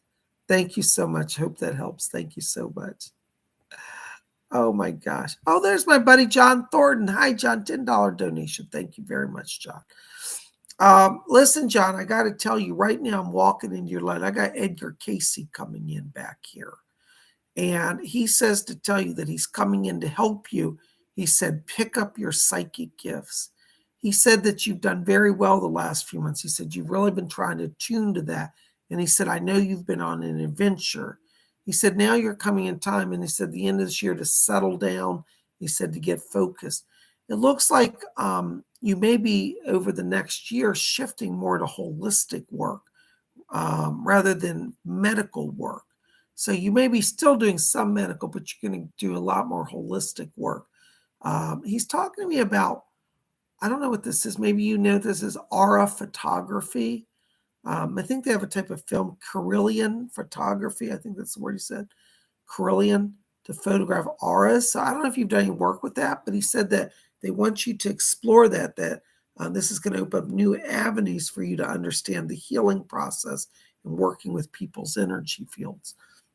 Thank you so much. Hope that helps. Thank you so much. Oh my gosh. Oh, there's my buddy John Thornton. Hi, John. $10 donation. Thank you very much, John. Listen, John, I got to tell you right now, I'm walking into your light. I got Edgar Casey coming in back here. And he says to tell you that he's coming in to help you. He said, pick up your psychic gifts. He said that you've done very well the last few months. He said, you've really been trying to tune to that. And he said, I know you've been on an adventure. He said, now you're coming in time. And he said, the end of this year to settle down. He said, to get focused. It looks like you may be over the next year shifting more to holistic work rather than medical work. So you may be still doing some medical, but you're going to do a lot more holistic work. He's talking to me about, I don't know what this is. Maybe you know this is aura photography. I think they have a type of film, Carillion photography. I think that's the word he said, Carillion, to photograph auras. So I don't know if you've done any work with that, but he said that they want you to explore that this is going to open up new avenues for you to understand the healing process and working with people's energy fields.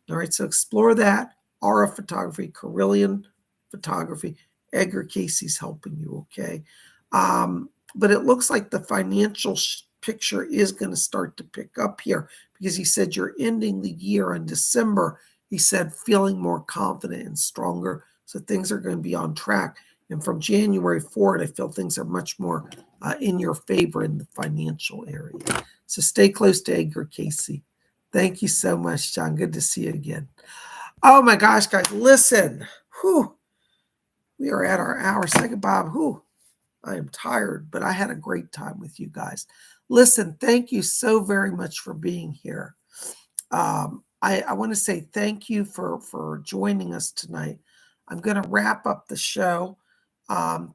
All right, so explore that. Aura photography, Carillion photography. Edgar Casey's helping you, okay? But it looks like the financial picture is going to start to pick up here because he said you're ending the year in December. He said feeling more confident and stronger. So things are going to be on track. And from January forward, I feel things are much more in your favor in the financial area. So stay close to Edgar Casey. Thank you so much, John. Good to see you again. Oh my gosh, guys, listen. Whew. We are at our hour. Second, Bob. Whew. I am tired, but I had a great time with you guys. Listen, thank you so very much for being here. I want to say thank you for joining us tonight. I'm going to wrap up the show.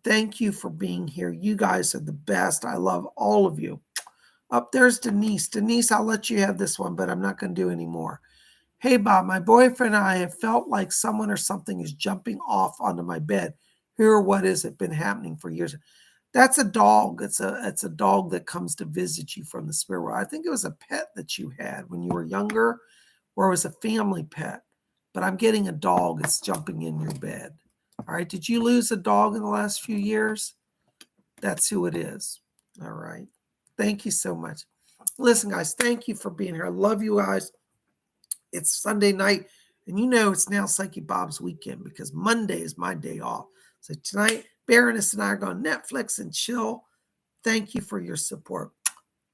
Thank you for being here. You guys are the best. I love all of you. Up there's Denise. Denise, I'll let you have this one, but I'm not going to do any more. Hey, Bob, my boyfriend and I have felt like someone or something is jumping off onto my bed. Here, what is it? Been happening for years. That's a dog. It's a dog that comes to visit you from the spirit world. I think it was a pet that you had when you were younger, or it was a family pet. But I'm getting a dog that's jumping in your bed. All right. Did you lose a dog in the last few years? That's who it is. All right. Thank you so much. Listen, guys, thank you for being here. I love you guys. It's Sunday night, and you know it's now Psychic Bob's weekend because Monday is my day off. So tonight, Baroness and I are going to Netflix and chill. Thank you for your support.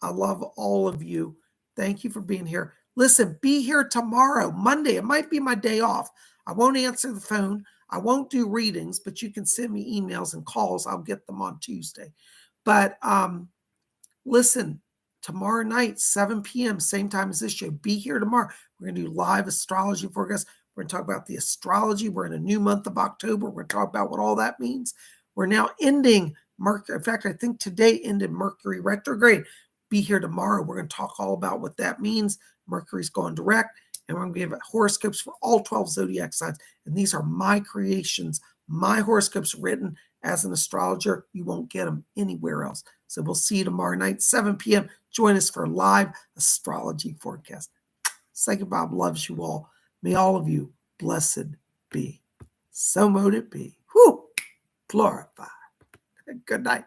I love all of you. Thank you for being here. Listen, be here tomorrow, Monday. It might be my day off. I won't answer the phone. I won't do readings, but you can send me emails and calls. I'll get them on Tuesday. But listen, tomorrow night, 7 p.m., same time as this show. Be here tomorrow. We're going to do live astrology forecast. We're going to talk about the astrology. We're in a new month of October. We're going to talk about what all that means. We're now ending Mercury. In fact, I think today ended Mercury retrograde. Be here tomorrow. We're going to talk all about what that means. Mercury's going direct. And we're going to give horoscopes for all 12 zodiac signs. And these are my creations, my horoscopes written as an astrologer. You won't get them anywhere else. So we'll see you tomorrow night, 7 p.m. Join us for a live astrology forecast. Psychic Bob loves you all. May all of you blessed be. So mote it be. Whew. Glorified. Good night.